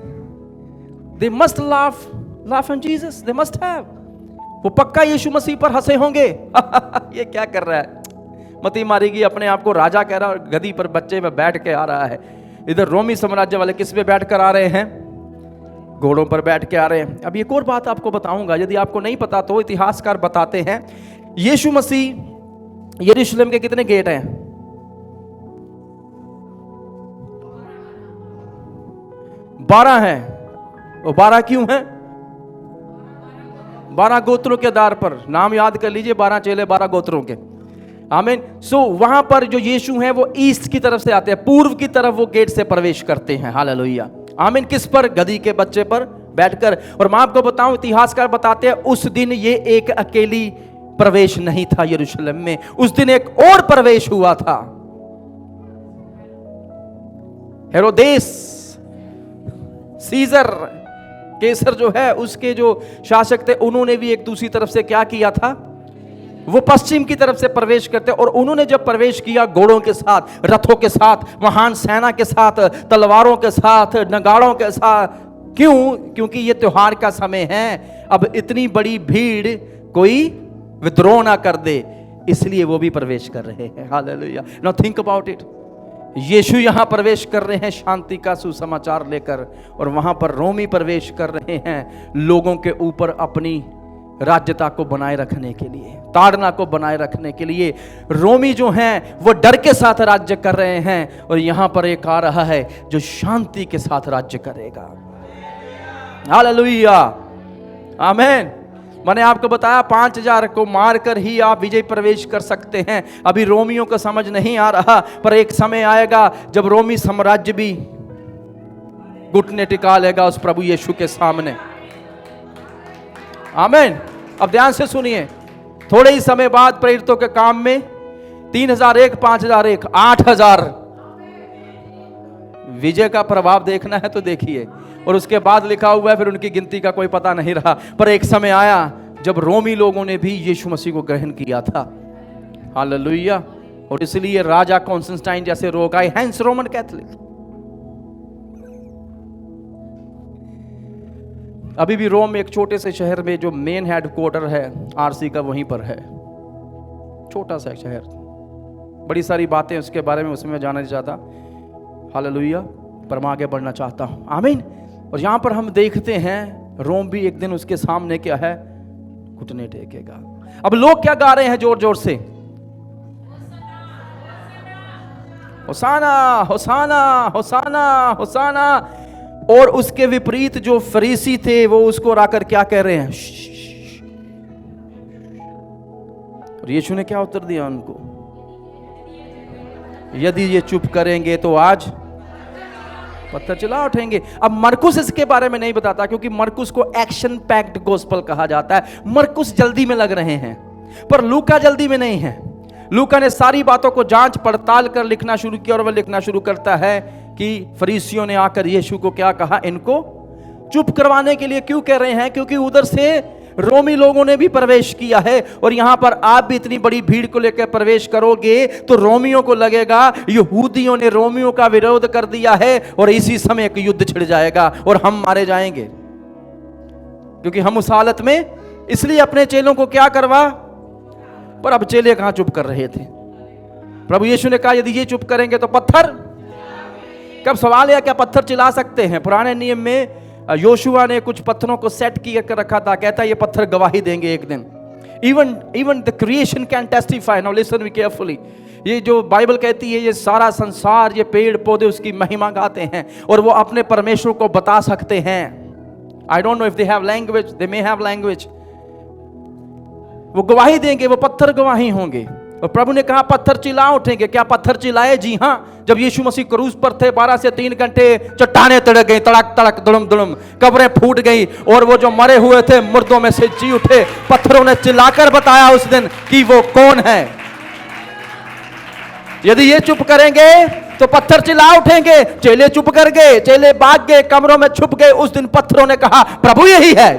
They must laugh on Jesus. They must have. वो पक्का यीशु मसीह पर हंसे होंगे। ये क्या कर रहा है? मती मारेगी, अपने आप को राजा कह रहा है, और गधी पर बच्चे में बैठ के आ रहा है। इधर रोमी साम्राज्य वाले किस पे बैठ कर आ रहे हैं? घोड़ों पर बैठ के आ रहे हैं। अब एक और बात आपको बताऊंगा, यदि आपको नहीं पता तो इतिहासकार बताते हैं। यीशु मसीह यरूशलेम के कितने गेट हैं? 12 हैं। वो 12 क्यों हैं? 12 गोत्रों के आधार पर नाम याद कर लीजिए, 12 चेले 12 गोत्रों के। आमीन। वहां पर जो यीशु हैं वो ईस्ट की तरफ से आते हैं, पूर्व की तरफ वो गेट से प्रवेश करते हैं। हालेलुया। आमीन। किस पर? गधी के बच्चे पर बैठकर। और मैं आपको बताऊं, इतिहासकार बताते हैं उस दिन ये एक अकेली प्रवेश नहीं था यरूशलेम में, उस दिन एक और प्रवेश हुआ था। हेरोदेस, सीजर केसर जो है उसके जो शासक थे उन्होंने भी एक दूसरी तरफ से क्या किया था, वो पश्चिम की तरफ से प्रवेश करते, और उन्होंने जब प्रवेश किया घोड़ों के साथ, रथों के साथ, महान सेना के साथ, तलवारों के साथ, नगाड़ों के साथ। क्यों? क्योंकि ये त्योहार का समय है, अब इतनी बड़ी भीड़ कोई विद्रोह ना कर दे, इसलिए वो भी प्रवेश कर रहे हैं। हालेलुया। नाउ थिंक अबाउट इट, यीशु यहां प्रवेश कर रहे हैं शांति का सुसमाचार लेकर, और वहां पर रोमी प्रवेश कर रहे हैं लोगों के ऊपर अपनी राज्यता को बनाए रखने के लिए, ताड़ना को बनाए रखने के लिए। रोमी जो हैं वो डर के साथ राज्य कर रहे हैं, और यहां पर एक आ रहा है जो शांति के साथ राज्य करेगा। हालेलुया, आमीन। मैंने आपको बताया 5000 को मारकर ही आप विजय प्रवेश कर सकते हैं। अभी रोमियों को समझ नहीं आ रहा, पर एक समय आएगा जब रोमी साम्राज्य भी घुटने टिका लेगा उस प्रभु यीशु के सामने। आमीन। अब ध्यान से सुनिए, थोड़े ही समय बाद प्रेरितों के काम में 3001, 5001, 8000 विजय का प्रभाव देखना है तो देखिए, और उसके बाद लिखा हुआ है फिर उनकी गिनती का कोई पता नहीं रहा। पर एक समय आया जब रोमी लोगों ने भी यीशु मसीह को ग्रहण किया था। हालेलुया। और इसलिए राजा कॉन्स्टेंटाइन जैसे रोग आए, हैंस रोमन कैथोलिक। अभी भी रोम एक छोटे से शहर में जो मेन हेडक्वार्टर है आरसी का वहीं पर है, छोटा सा शहर। बड़ी सारी बातें उसके बारे में उसमें मैं जानना नहीं चाहता। हालेलुया। पर मैं आगे बढ़ना चाहता हूं। आमीन। और यहां पर हम देखते हैं रोम भी एक दिन उसके सामने क्या है, घुटने टेकेगा। अब लोग क्या गा रहे हैं जोर जोर से, होसाना होसाना होसाना होसाना। और उसके विपरीत जो फरीसी थे वो उसको राकर क्या कह रहे हैं, और यीशु ने क्या उत्तर दिया उनको, यदि ये चुप करेंगे तो आज पत्थर चिल्ला उठेंगे। अब मरकुस इसके बारे में नहीं बताता, क्योंकि मरकुस को एक्शन पैक्ड गोस्पल कहा जाता है। मरकुस जल्दी में लग रहे हैं, पर लूका जल्दी में नहीं है। लूका ने सारी बातों को जांच पड़ताल कर लिखना शुरू किया, और वह लिखना शुरू करता है कि फरीसियों ने आकर यीशु को क्या कहा, इनको चुप करवाने के लिए। क्यों कह रहे हैं? क्योंकि उधर से रोमी लोगों ने भी प्रवेश किया है, और यहां पर आप भी इतनी बड़ी भीड़ को लेकर प्रवेश करोगे तो रोमियों को लगेगा यहूदियों ने रोमियों का विरोध कर दिया है, और इसी समय एक युद्ध छिड़ जाएगा और हम मारे जाएंगे। क्योंकि हम उस हालत में इसलिए अपने चेलों को क्या करवा, पर अब चेले कहां चुप कर रहे थे। प्रभु यीशु ने कहा यदि ये चुप करेंगे तो पत्थर। कब सवाल है क्या पत्थर चिल्ला सकते हैं? पुराने नियम में योशुआ ने कुछ पत्थरों को सेट किया कर रखा था, कहता ये पत्थर गवाही देंगे एक दिन। Even the creation can testify. Now listen we carefully. ये जो बाइबल कहती है ये सारा संसार, ये पेड़ पौधे उसकी महिमा गाते हैं, और वो अपने परमेश्वर को बता सकते हैं। I don't know if they have language, they may have language. वो गवाही देंगे, वो पत्थर गवाही होंगे। और प्रभु ने कहा पत्थर चिल्ला उठेंगे। क्या पत्थर चिल्लाए? जी हाँ। जब यीशु मसीह क्रूस पर थे 12 से 3 घंटे चट्टाने तड़क गई, तड़क तड़क दुड़म दुड़म, कब्रें फूट गई, और वो जो मरे हुए थे मुर्दों में से जी उठे। पत्थरों ने चिल्लाकर बताया उस दिन कि वो कौन है। यदि ये चुप करेंगे तो पत्थर चिल्ला उठेंगे। चेले चुप कर गए, चेले भाग गए, कमरों में छुप गए। उस दिन पत्थरों ने कहा प्रभु यही है।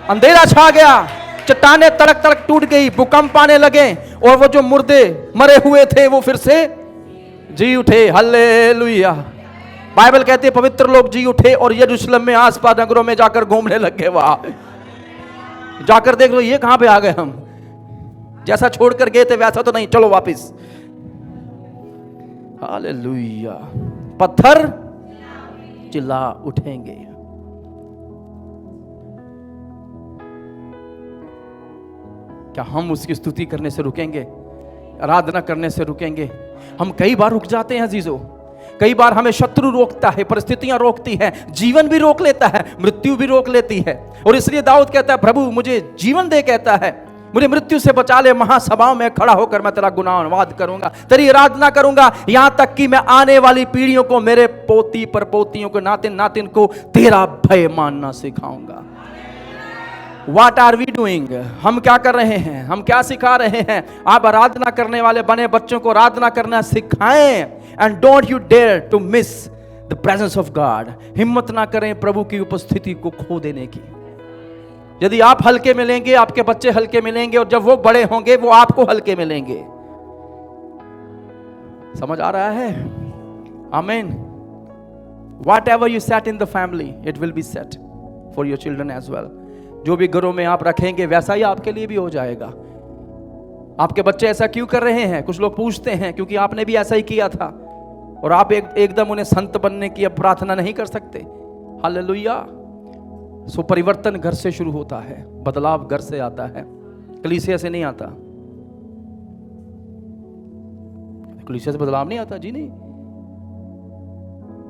अंधेरा छा गया, चट्टाने तड़क तड़क टूट गई, भूकंप आने लगे, और वो जो मुर्दे मरे हुए थे वो फिर से जी उठे। हालेलुया। बाइबल कहती है पवित्र लोग जी उठे और यरूशलेम में आसपास नगरों में जाकर घूमने लगे। वहां जाकर देख लो ये कहां पे आ गए हम, जैसा छोड़कर गए थे वैसा तो नहीं, चलो वापिस। हालेलुया। पत्थर चिल्ला उठेंगे। क्या हम उसकी स्तुति करने से रुकेंगे? आराधना करने से रुकेंगे? हम कई बार रुक जाते हैं अजीजों। कई बार हमें शत्रु रोकता है, परिस्थितियां रोकती हैं, जीवन भी रोक लेता है, मृत्यु भी रोक लेती है। और इसलिए दाऊद कहता है प्रभु मुझे जीवन दे, कहता है मुझे मृत्यु से बचा ले, महासभाओं में खड़ा होकर मैं तेरा गुणगान करूंगा, तेरी आराधना करूंगा, यहां तक कि मैं आने वाली पीढ़ियों को, मेरे पोती पर पोतियों को, नातिन नातिन को तेरा भय मानना सिखाऊंगा। What are we doing? हम क्या कर रहे हैं? हम क्या सिखा रहे हैं? आप आराधना करने वाले बने बच्चों को आराधना करना सिखाएं। And don't you dare to miss the presence of God. हिम्मत ना करें प्रभु की उपस्थिति को खो देने की। यदि आप हल्के में लेंगे, आपके बच्चे हल्के में लेंगे, और जब वो बड़े होंगे वो आपको हल्के में लेंगे। समझ आ रहा है? आमीन। Whatever you set in the family, it will be set for your children as well. जो भी घरों में आप रखेंगे वैसा ही आपके लिए भी हो जाएगा। आपके बच्चे ऐसा क्यों कर रहे हैं? कुछ लोग पूछते हैं, क्योंकि आपने भी ऐसा ही किया था, और आप एकदम उन्हें संत बनने की अब प्रार्थना नहीं कर सकते। हालेलुया। सो परिवर्तन घर से शुरू होता है, बदलाव घर से आता है, कलीसिया से नहीं आता। कलीसिया से बदलाव नहीं आता जी, नहीं।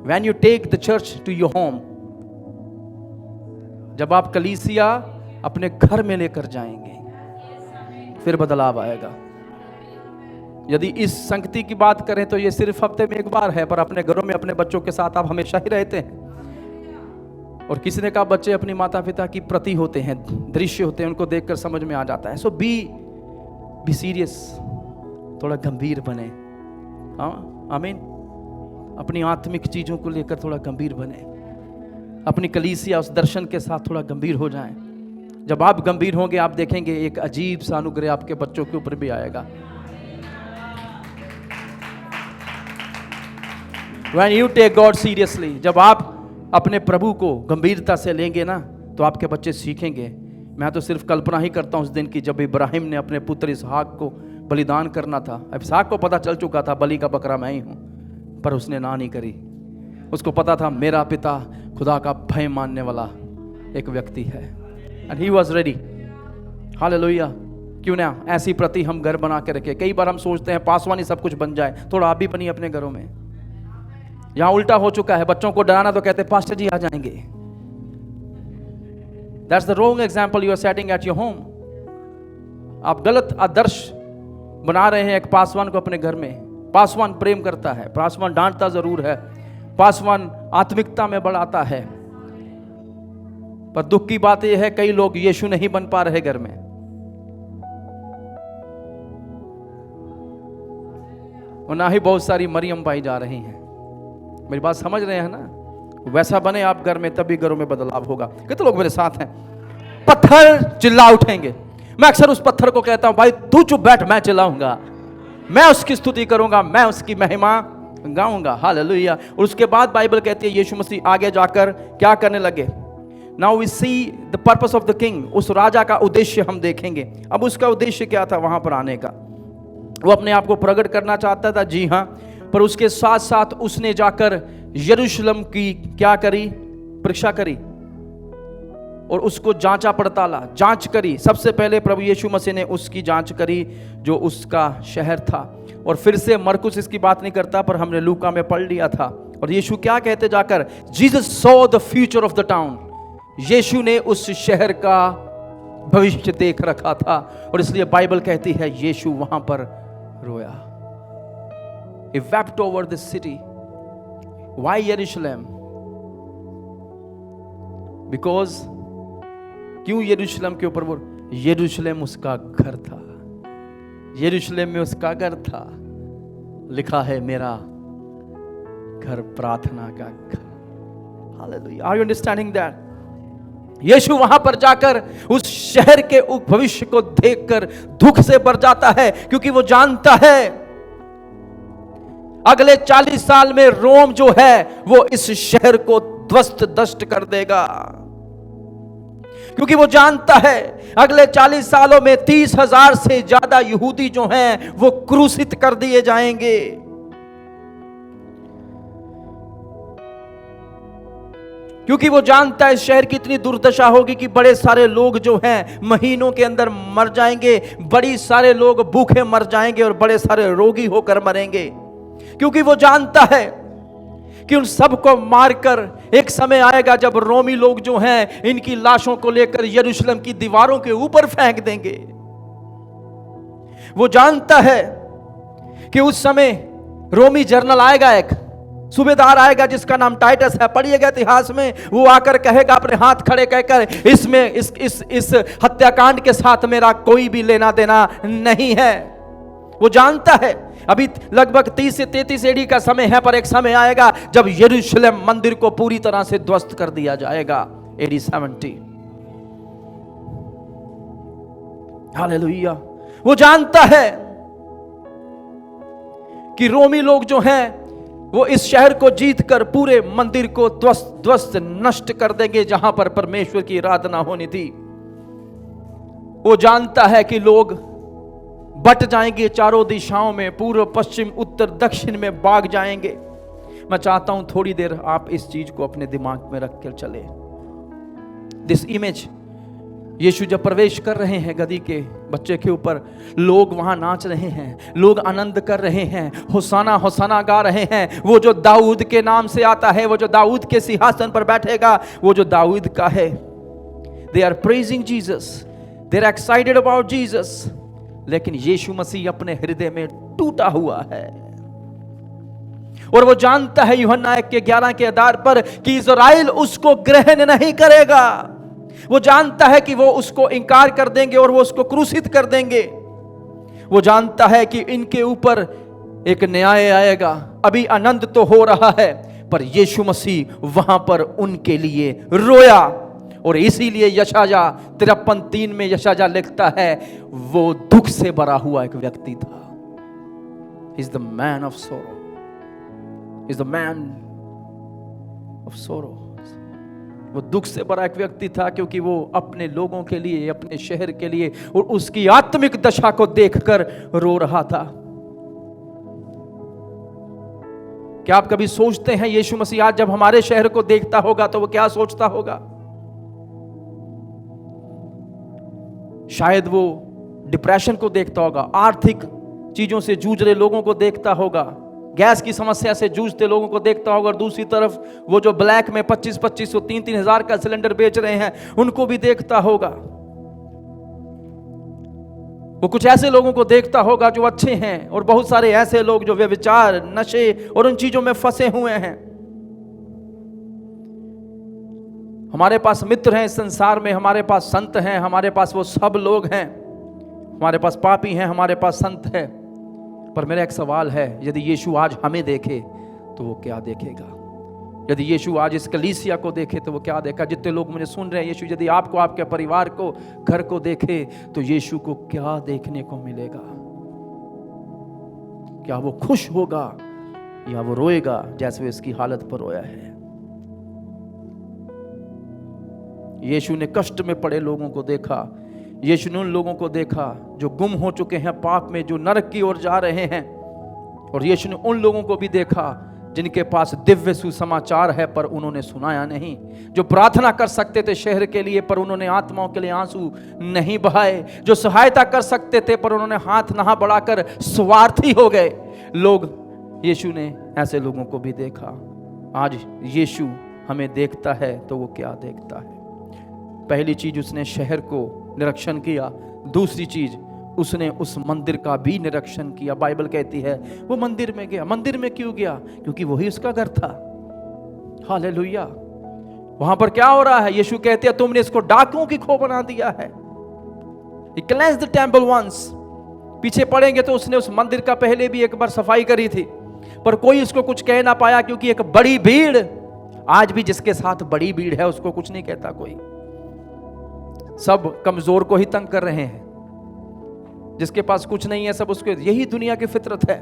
When you take the church to your home, जब आप कलीसिया अपने घर में लेकर जाएंगे फिर बदलाव आएगा। यदि इस संगति की बात करें तो ये सिर्फ हफ्ते में एक बार है, पर अपने घरों में अपने बच्चों के साथ आप हमेशा ही रहते हैं। और किसी ने कहा बच्चे अपनी माता पिता की प्रति होते हैं, दृश्य होते हैं, उनको देखकर समझ में आ जाता है। सो बी सीरियस, थोड़ा गंभीर बने। हाँ, आमीन। अपनी आत्मिक चीजों को लेकर थोड़ा गंभीर बने। अपनी कलीसिया उस दर्शन के साथ थोड़ा गंभीर हो जाएं। जब आप गंभीर होंगे आप देखेंगे एक अजीब सा अनुग्रह आपके बच्चों के ऊपर भी आएगा। When you take God seriously, जब आप अपने प्रभु को गंभीरता से लेंगे ना, तो आपके बच्चे सीखेंगे। मैं तो सिर्फ कल्पना ही करता हूं उस दिन की जब इब्राहिम ने अपने पुत्र इसहाक को बलिदान करना था। अब इसहाक को पता चल चुका था बलि का बकरा मैं ही हूं, पर उसने ना नहीं करी। उसको पता था मेरा पिता खुदा का भय मानने वाला एक व्यक्ति है, and he was ready. Hallelujah. क्यों ना ऐसी प्रति हम घर बना के रखें। कई बार हम सोचते हैं पासवानी सब कुछ बन जाए, थोड़ा आप भी बनिए अपने घरों में। यहां उल्टा हो चुका है, बच्चों को डराना तो कहते पास्टर जी आ जाएंगे। That's the wrong example you are setting at your home. आप गलत आदर्श बना रहे हैं एक पासवान को अपने घर में। पासवान प्रेम करता है, पासवान डांटता जरूर है, पासवान आत्मिकता में बढ़ाता है, पर दुख की बात यह है कई लोग यीशु नहीं बन पा रहे घर में। और ना ही बहुत सारी मरियम पाई जा रही हैं। मेरी बात समझ रहे हैं ना? वैसा बने आप घर में, तभी घरों में बदलाव होगा। कितने लोग मेरे साथ हैं? पत्थर चिल्ला उठेंगे। मैं अक्सर उस पत्थर को कहता हूं भाई तू चुप बैठ, मैं चिल्लाऊंगा, मैं उसकी स्तुति करूंगा, मैं उसकी महिमा गाऊंगा। हालेलुया। और उसके बाद बाइबल कहती है यीशु मसीह आगे जाकर क्या करने लगे। Now we see the purpose of the king. उस राजा का उद्देश्य हम देखेंगे। अब उसका उद्देश्य क्या था वहां पर आने का? वो अपने आप को प्रकट करना चाहता था, जी हां, पर उसके साथ साथ उसने जाकर यरूशलेम की क्या करी? परीक्षा करी और उसको जांचा पड़ताला, जांच करी। सबसे पहले प्रभु यीशु मसीह ने उसकी जांच करी जो उसका शहर था। और फिर से मरकुस इसकी बात नहीं करता, पर हमने लूका में पढ़ लिया था। और यीशु क्या कहते जाकर? Jesus saw the future of the town. यीशु ने उस शहर का भविष्य देख रखा था, और इसलिए बाइबल कहती है यीशु वहां पर रोया। He wept over the city. Why Jerusalem? Because क्यों यरूशलेम के ऊपर? वो यरूशलेम उसका घर था। यरूशलेम में उसका घर था। लिखा है मेरा घर प्रार्थना का घर। Hallelujah. Are you understanding that? यीशु वहां पर जाकर उस शहर के भविष्य को देखकर दुख से भर जाता है, क्योंकि वो जानता है अगले 40 साल में रोम जो है वो इस शहर को ध्वस्त दष्ट कर देगा। क्योंकि वो जानता है अगले 40 सालों में 30,000 से ज्यादा यहूदी जो हैं वो क्रूसित कर दिए जाएंगे। क्योंकि वो जानता है इस शहर की इतनी दुर्दशा होगी कि बड़े सारे लोग जो हैं महीनों के अंदर मर जाएंगे, बड़ी सारे लोग भूखे मर जाएंगे और बड़े सारे रोगी होकर मरेंगे। क्योंकि वो जानता है कि उन सबको मारकर एक समय आएगा जब रोमी लोग जो हैं इनकी लाशों को लेकर यरूशलेम की दीवारों के ऊपर फेंक देंगे। वो जानता है कि उस समय रोमी जर्नल आएगा, एक सूबेदार आएगा जिसका नाम टाइटस है, पढ़िएगा इतिहास में। वो आकर कहेगा अपने हाथ खड़े कहकर इसमें इस हत्याकांड के साथ मेरा कोई भी लेना देना नहीं है। वो जानता है अभी लगभग 30 से 33 एडी का समय है, पर एक समय आएगा जब यरूशलेम मंदिर को पूरी तरह से ध्वस्त कर दिया जाएगा। एडी 70। हालेलुया। वो जानता है कि रोमी लोग जो हैं वो इस शहर को जीतकर पूरे मंदिर को ध्वस्त नष्ट कर देंगे जहां पर परमेश्वर की आराधना होनी थी। वो जानता है कि लोग बट जाएंगे चारों दिशाओं में, पूर्व पश्चिम उत्तर दक्षिण में भाग जाएंगे। मैं चाहता हूं थोड़ी देर आप इस चीज को अपने दिमाग में रख कर चले। दिस इमेज, यीशु जब प्रवेश कर रहे हैं गधी के बच्चे के ऊपर, लोग वहां नाच रहे हैं, लोग आनंद कर रहे हैं, होसाना होसाना गा रहे हैं। वो जो दाऊद के नाम से आता है, वो जो दाऊद के सिंहासन पर बैठेगा, वो जो दाऊद का है। They are praising Jesus, they are excited about Jesus. लेकिन यीशु मसीह अपने हृदय में टूटा हुआ है और वो जानता है यूहन्ना 1:11 के आधार पर कि इज़राइल उसको ग्रहण नहीं करेगा। वो जानता है कि वो उसको इनकार कर देंगे और वो उसको क्रूसित कर देंगे। वो जानता है कि इनके ऊपर एक न्याय आएगा। अभी आनंद तो हो रहा है, पर यीशु मसीह वहां पर उनके लिए रोया। और इसीलिए यशायाह 53:3 में यशायाह लिखता है, वो दुख से भरा हुआ एक व्यक्ति था। He's the man of sorrow. He's the man of sorrow. वो दुख से भरा एक व्यक्ति था क्योंकि वो अपने लोगों के लिए, अपने शहर के लिए और उसकी आत्मिक दशा को देखकर रो रहा था। क्या आप कभी सोचते हैं यीशु मसीह आज जब हमारे शहर को देखता होगा तो वो क्या सोचता होगा? शायद वो डिप्रेशन को देखता होगा, आर्थिक चीजों से जूझ रहे लोगों को देखता होगा, गैस की समस्या से जूझते लोगों को देखता होगा, और दूसरी तरफ वो जो ब्लैक में 25-25 3-3 हजार का सिलेंडर बेच रहे हैं उनको भी देखता होगा। वो कुछ ऐसे लोगों को देखता होगा जो अच्छे हैं और बहुत सारे ऐसे लोग जो व्यभिचार, नशे और उन चीजों में फंसे हुए हैं। हमारे पास मित्र हैं इस संसार में, हमारे पास संत हैं, हमारे पास वो सब लोग हैं, हमारे पास पापी हैं, हमारे पास संत है। पर मेरा एक सवाल है, यदि यीशु आज हमें देखे तो वो क्या देखेगा? यदि यीशु आज इस कलीसिया को देखे तो वो क्या देखा? जितने लोग मुझे सुन रहे हैं, यीशु यदि आपको, आपके परिवार को, घर को देखे तो यीशु को क्या देखने को मिलेगा? क्या वो खुश होगा या वो रोएगा जैसे वो इसकी हालत पर रोया है? यीशु ने कष्ट में पड़े लोगों को देखा, यीशु ने उन लोगों को देखा जो गुम हो चुके हैं पाप में, जो नरक की ओर जा रहे हैं, और यीशु ने उन लोगों को भी देखा जिनके पास दिव्य सुसमाचार है पर उन्होंने सुनाया नहीं, जो प्रार्थना कर सकते थे शहर के लिए पर उन्होंने आत्माओं के लिए आंसू नहीं बहाए, जो सहायता कर सकते थे पर उन्होंने हाथ ना बढ़ाकर स्वार्थी हो गए लोग। यीशु ने ऐसे लोगों को भी देखा। आज यीशु हमें देखता है तो वो क्या देखता है? पहली चीज, उसने शहर को निरीक्षण किया। दूसरी चीज, उसने उस मंदिर का भी निरीक्षण किया। बाइबल कहती है वो मंदिर में गया। मंदिर में क्यों गया? क्योंकि वही उसका घर था। हालेलुया। वहां पर क्या हो रहा है? यीशु कहते हैं तुमने इसको डाकुओं की खो बना दिया है। He cleansed the temple once. पीछे पढ़ेंगे तो उसने उस मंदिर का पहले भी एक बार सफाई करी थी, पर कोई उसको कुछ कह ना पाया क्योंकि एक बड़ी भीड़, आज भी जिसके साथ बड़ी भीड़ है उसको कुछ नहीं कहता कोई। सब कमजोर को ही तंग कर रहे हैं, जिसके पास कुछ नहीं है सब उसको, यही दुनिया की फितरत है।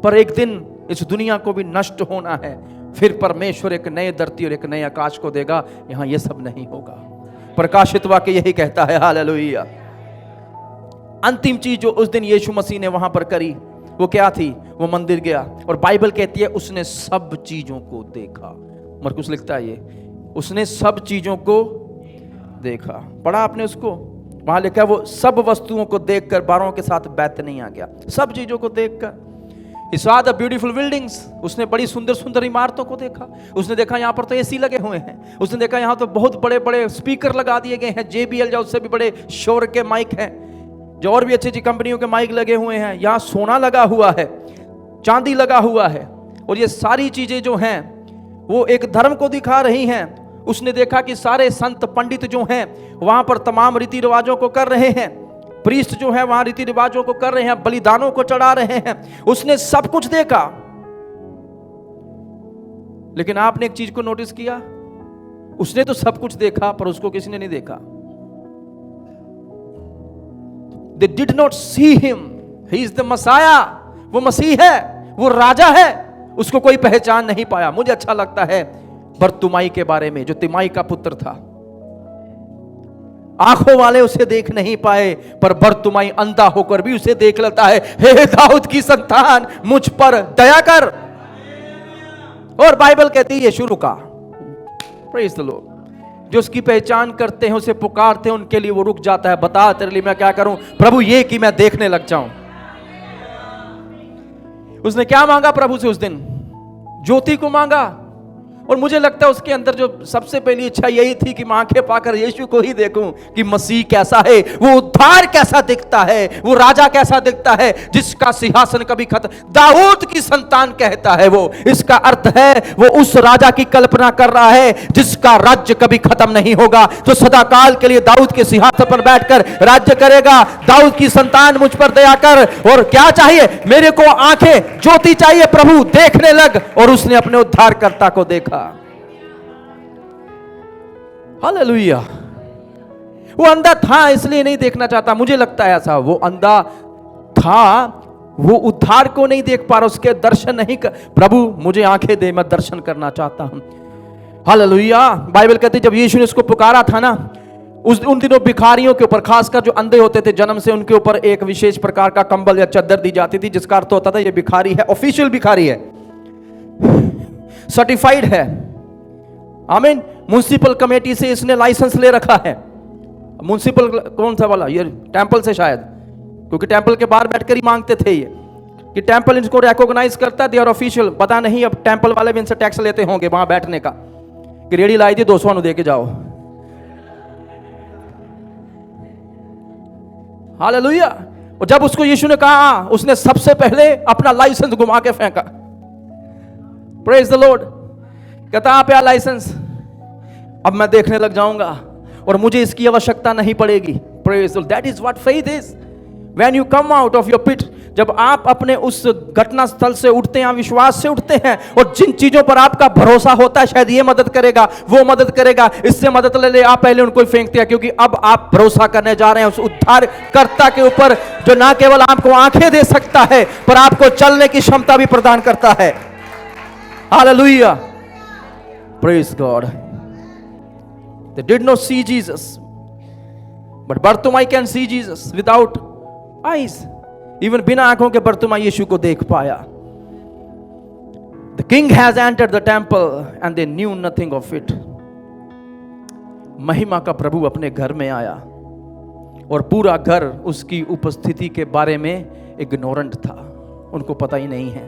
पर एक दिन इस दुनिया को भी नष्ट होना है, फिर परमेश्वर एक नए धरती और एक नए आकाश को देगा। यहां ये सब नहीं होगा। प्रकाशित वाक्य यही कहता है। हालेलुया। अंतिम चीज जो उस दिन यीशु मसीह ने वहां पर करी वो क्या थी? वो मंदिर गया और बाइबल कहती है उसने सब चीजों को देखा। मरकुस लिखता है ये, उसने सब चीजों को देखा। पढ़ा आपने उसको? वहां लिखा वो सब वस्तुओं को देखकर बारों के साथ बैठ नहीं आ गया, सब चीजों को देखकर। He saw the beautiful buildings. उसने बड़ी सुंदर सुंदर इमारतों को देखा। उसने देखा यहाँ पर तो एसी लगे हुए हैं, उसने देखा यहाँ तो बहुत बड़े बड़े स्पीकर लगा दिए गए हैं, JBL या उससे भी बड़े शोर के माइक हैं, जो और भी अच्छी अच्छी कंपनियों के माइक लगे हुए हैं। यहाँ सोना लगा हुआ है, चांदी लगा हुआ है, और ये सारी चीजें जो हैं वो एक धर्म को दिखा रही हैं। उसने देखा कि सारे संत पंडित जो हैं वहां पर तमाम रीति रिवाजों को कर रहे हैं, प्रीस्ट जो है वहां रीति रिवाजों को कर रहे हैं, बलिदानों को चढ़ा रहे हैं, उसने सब कुछ देखा। लेकिन आपने एक चीज को नोटिस किया, उसने तो सब कुछ देखा पर उसको किसी ने नहीं देखा। They did not see him. He is the Messiah. वो मसीह है, वो राजा है, उसको कोई पहचान नहीं पाया। मुझे अच्छा लगता है बरतुमाई के बारे में, जो तिमाई का पुत्र था। आंखों वाले उसे देख नहीं पाए, पर बरतुमाई अंधा होकर भी उसे देख लेता है। हे दाऊद की संतान, मुझ पर दया कर। और बाइबल कहती है यीशु रुका। Praise the Lord. जो उसकी पहचान करते हैं, उसे पुकारते हैं, उनके लिए वो रुक जाता है। बता तेरे लिए मैं क्या करूं प्रभु, ये कि मैं देखने लग जाऊं। उसने क्या मांगा प्रभु से उस दिन? ज्योति को मांगा। और मुझे लगता है उसके अंदर जो सबसे पहली इच्छा यही थी कि मैं आंखें पाकर यीशु को ही देखूं कि मसीह कैसा है, वो उद्धार कैसा दिखता है, वो राजा कैसा दिखता है जिसका सिंहासन कभी खत्म, दाऊद की संतान कहता है वो। इसका अर्थ है वो उस राजा की कल्पना कर रहा है जिसका राज्य कभी खत्म नहीं होगा, जो सदा काल के लिए दाऊद के सिंहासन पर बैठकर राज्य करेगा। दाऊद की संतान मुझ पर दया कर। और क्या चाहिए? मेरे को आंखें, ज्योति चाहिए प्रभु, देखने लग। और उसने अपने उद्धारकर्ता को देखा। हालेलुया। वो अंधा था इसलिए नहीं देखना चाहता, मुझे लगता है ऐसा। वो अंधा था, वो उद्धार को नहीं देख पा रहा, उसके दर्शन नहीं कर। प्रभु मुझे आंखें दे, मैं दर्शन करना चाहता हूं। हालेलुया। बाइबल कहती जब यीशु ने उसको पुकारा था ना, उन दिनों भिखारियों के ऊपर, खासकर जो अंधे होते थे जन्म से, उनके ऊपर एक विशेष प्रकार का कंबल या चादर दी जाती थी, जिसका अर्थ होता था ये भिखारी है, ऑफिशियल भिखारी है, सर्टिफाइड है। आमीन। म्युनिसिपल कमेटी से इसने लाइसेंस ले रखा है। म्युनिसिपल कौन सा वाला? ये टेंपल से शायद, क्योंकि टेंपल के बाहर बैठकर ही मांगते थे ये, कि टेंपल इनको रिकॉग्नाइज करता है, दे आर ऑफिशियल। पता नहीं अब टेंपल वाले भी इनसे टैक्स लेते होंगे वहां बैठने का, कि रेडी लाई दी 200 दे के जाओ। हालेलुया। और जब उसको यीशु ने कहा, उसने सबसे पहले अपना लाइसेंस घुमा के फेंका। Praise the Lord. कहता आप या लाइसेंस, अब मैं देखने लग जाऊंगा और मुझे इसकी आवश्यकता नहीं पड़ेगी। Praise the lord. That is what faith is. When you come out of your pit, जब आप अपने उस घटना स्थल से उठते हैं, विश्वास से उठते हैं, और जिन चीजों पर आपका भरोसा होता है, शायद ये मदद करेगा, वो मदद करेगा, इससे मदद ले ले, आप पहले उनको फेंकते हैं, क्योंकि अब आप भरोसा करने जा रहे हैं उस उद्धारकर्ता के ऊपर, जो ना केवल आपको आंखें दे सकता है, पर आपको चलने की क्षमता भी प्रदान करता है। Hallelujah. Praise God. They did not see Jesus, but Bartimaeus can see Jesus without eyes. Even बिना आंखों के बर्तिमाई यीशु को देख पाया। The king has entered the temple and they knew nothing of it. महिमा का प्रभु अपने घर में आया और पूरा घर उसकी उपस्थिति के बारे में इग्नोरेंट था, उनको पता ही नहीं है।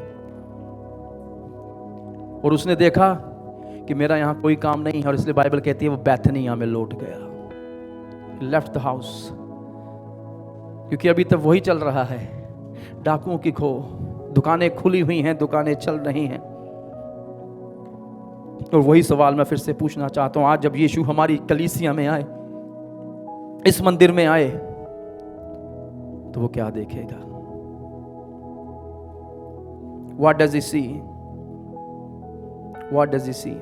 और उसने देखा कि मेरा यहां कोई काम नहीं है, और इसलिए बाइबल कहती है वो बैथनिया में लौट गया, लेफ्ट द हाउस। क्योंकि अभी तक वही चल रहा है, डाकुओं की खो, दुकानें खुली हुई हैं, दुकानें चल रही हैं। और वही सवाल मैं फिर से पूछना चाहता हूं, आज जब यीशु हमारी कलीसिया में आए, इस मंदिर में आए, तो वो क्या देखेगा? What does he see? What does he see?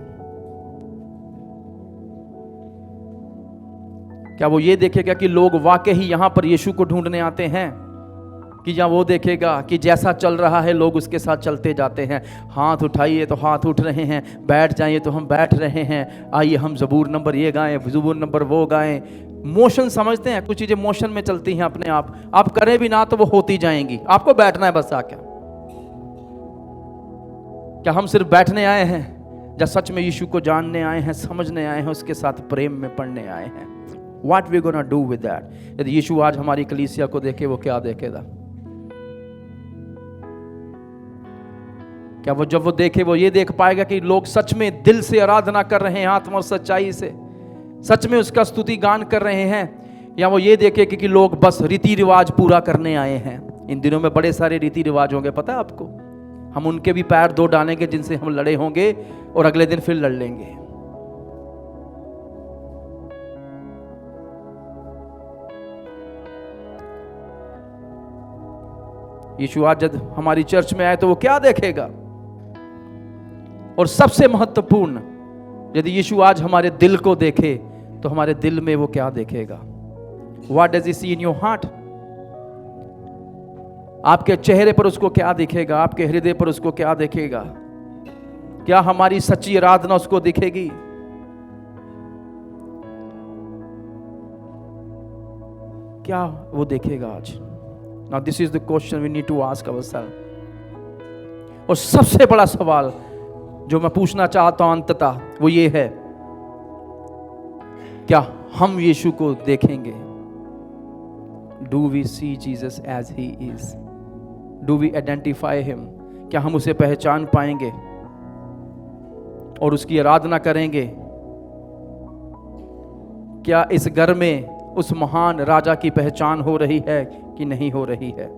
क्या वो ये देखेगा कि लोग वाकई ही यहां पर यीशु को ढूंढने आते हैं, कि या वो देखेगा कि जैसा चल रहा है लोग उसके साथ चलते जाते हैं, हाथ उठाइए तो हाथ उठ रहे हैं, बैठ जाइए तो हम बैठ रहे हैं, आइए हम ज़बूर नंबर ये गाएं, ज़बूर नंबर वो गाएं। मोशन समझते हैं, कुछ चीज़ें मोशन में चलती हैं अपने आप करें भी ना तो वो होती जाएंगी, आपको बैठना है बस। क्या हम सिर्फ बैठने आए हैं, या सच में यीशु को जानने आए हैं, समझने आए हैं, उसके साथ प्रेम में पढ़ने आए हैं? What we gonna do with that? यदि यीशु आज हमारी कलीसिया को देखे, वो क्या देखेगा? क्या वो जब वो देखे, वो ये देख पाएगा कि लोग सच में दिल से आराधना कर रहे हैं, आत्मा और सच्चाई से सच में उसका स्तुति गान कर रहे हैं, या वो ये देखे कि लोग बस रीति रिवाज पूरा करने आए हैं? इन दिनों में बड़े सारे रीति रिवाज होंगे, पता है आपको। हम उनके भी पैर धो डालेंगे जिनसे हम लड़े होंगे, और अगले दिन फिर लड़ लेंगे। यीशु आज जब हमारी चर्च में आए तो वो क्या देखेगा? और सबसे महत्वपूर्ण, यदि यीशु आज हमारे दिल को देखे तो हमारे दिल में वो क्या देखेगा? What does he see in your heart? आपके चेहरे पर उसको क्या दिखेगा? आपके हृदय पर उसको क्या दिखेगा? क्या हमारी सच्ची आराधना उसको दिखेगी? क्या वो देखेगा आज? Now this is the question we need to ask ourselves. और सबसे बड़ा सवाल जो मैं पूछना चाहता हूं अंततः वो ये है, क्या हम यीशु को देखेंगे? Do we see Jesus as he is? Do we identify him? क्या हम उसे पहचान पाएंगे और उसकी आराधना करेंगे? क्या इस घर में उस महान राजा की पहचान हो रही है कि नहीं हो रही है?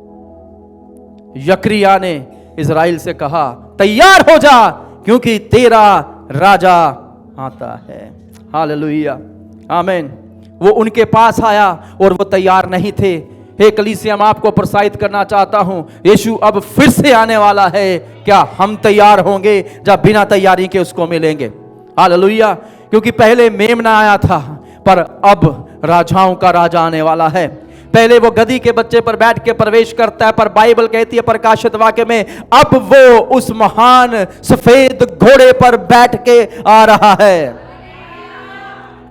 यकरिया ने इज़राइल से कहा, तैयार हो जा क्योंकि तेरा राजा आता है। हालेलुया, आमीन। वो उनके पास आया और वो तैयार नहीं थे। हे कलीसिया, मैं आपको प्रोत्साहित करना चाहता हूं, यीशु अब फिर से आने वाला है। क्या हम तैयार होंगे जब बिना तैयारी के उसको मिलेंगे? हालेलुया। क्योंकि पहले मेमना आया था, पर अब राजाओं का राजा आने वाला है। पहले वो गधी के बच्चे पर बैठ के प्रवेश करता है, पर बाइबल कहती है प्रकाशित वाक्य में, अब वो उस महान सफेद घोड़े पर बैठ के आ रहा है।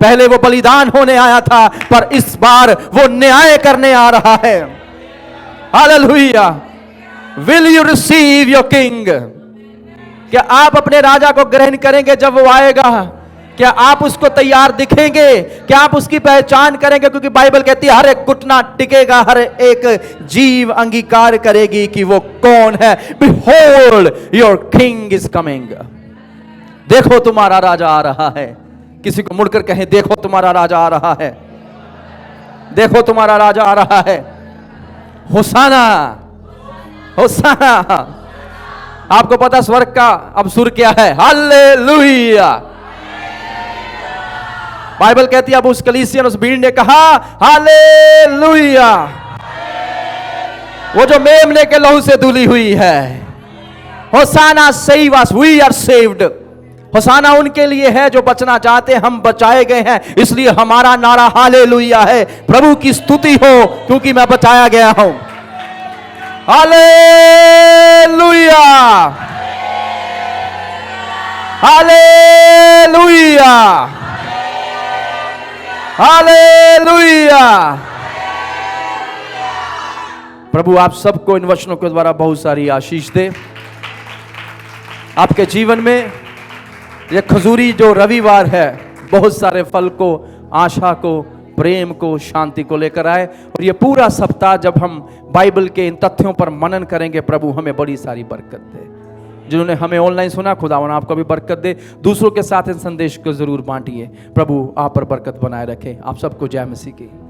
पहले वो बलिदान होने आया था, पर इस बार वो न्याय करने आ रहा है। Hallelujah. Will you receive your king? क्या आप अपने राजा को ग्रहण करेंगे जब वो आएगा? क्या आप उसको तैयार दिखेंगे? क्या आप उसकी पहचान करेंगे? क्योंकि बाइबल कहती है हर एक घुटना टिकेगा, हर एक जीव अंगीकार करेगी कि वो कौन है। Behold, your king is coming. देखो तुम्हारा राजा आ रहा है। किसी को मुड़कर कहें, देखो तुम्हारा राजा आ रहा है। देखो तुम्हारा राजा आ रहा है। होसाना, होसाना। आपको पता स्वर्ग का अब सुर क्या है? हालेलुया। बाइबल कहती है अब उस कलीसिया, उस भीड़ ने कहा हालेलुया। वो जो मेमने के लहू से धुली हुई है। होसाना save us, we are saved. होसाना उनके लिए है जो बचना चाहते हैं, हम बचाए गए हैं। इसलिए हमारा नारा हालेलुया है। प्रभु की स्तुति हो क्योंकि मैं बचाया गया हूं। Hallelujah, hallelujah, hallelujah. प्रभु आप सबको इन वचनों के द्वारा बहुत सारी आशीष दे। आपके जीवन में यह खजूरी जो रविवार है बहुत सारे फल को, आशा को, प्रेम को, शांति को लेकर आए। और ये पूरा सप्ताह जब हम बाइबल के इन तथ्यों पर मनन करेंगे, प्रभु हमें बड़ी सारी बरकत दे। जिन्होंने हमें ऑनलाइन सुना, खुदावन आपको भी बरकत दे। दूसरों के साथ इन संदेश को जरूर बांटिए। प्रभु आप पर बरकत बनाए रखे। आप सबको जय मसीह की।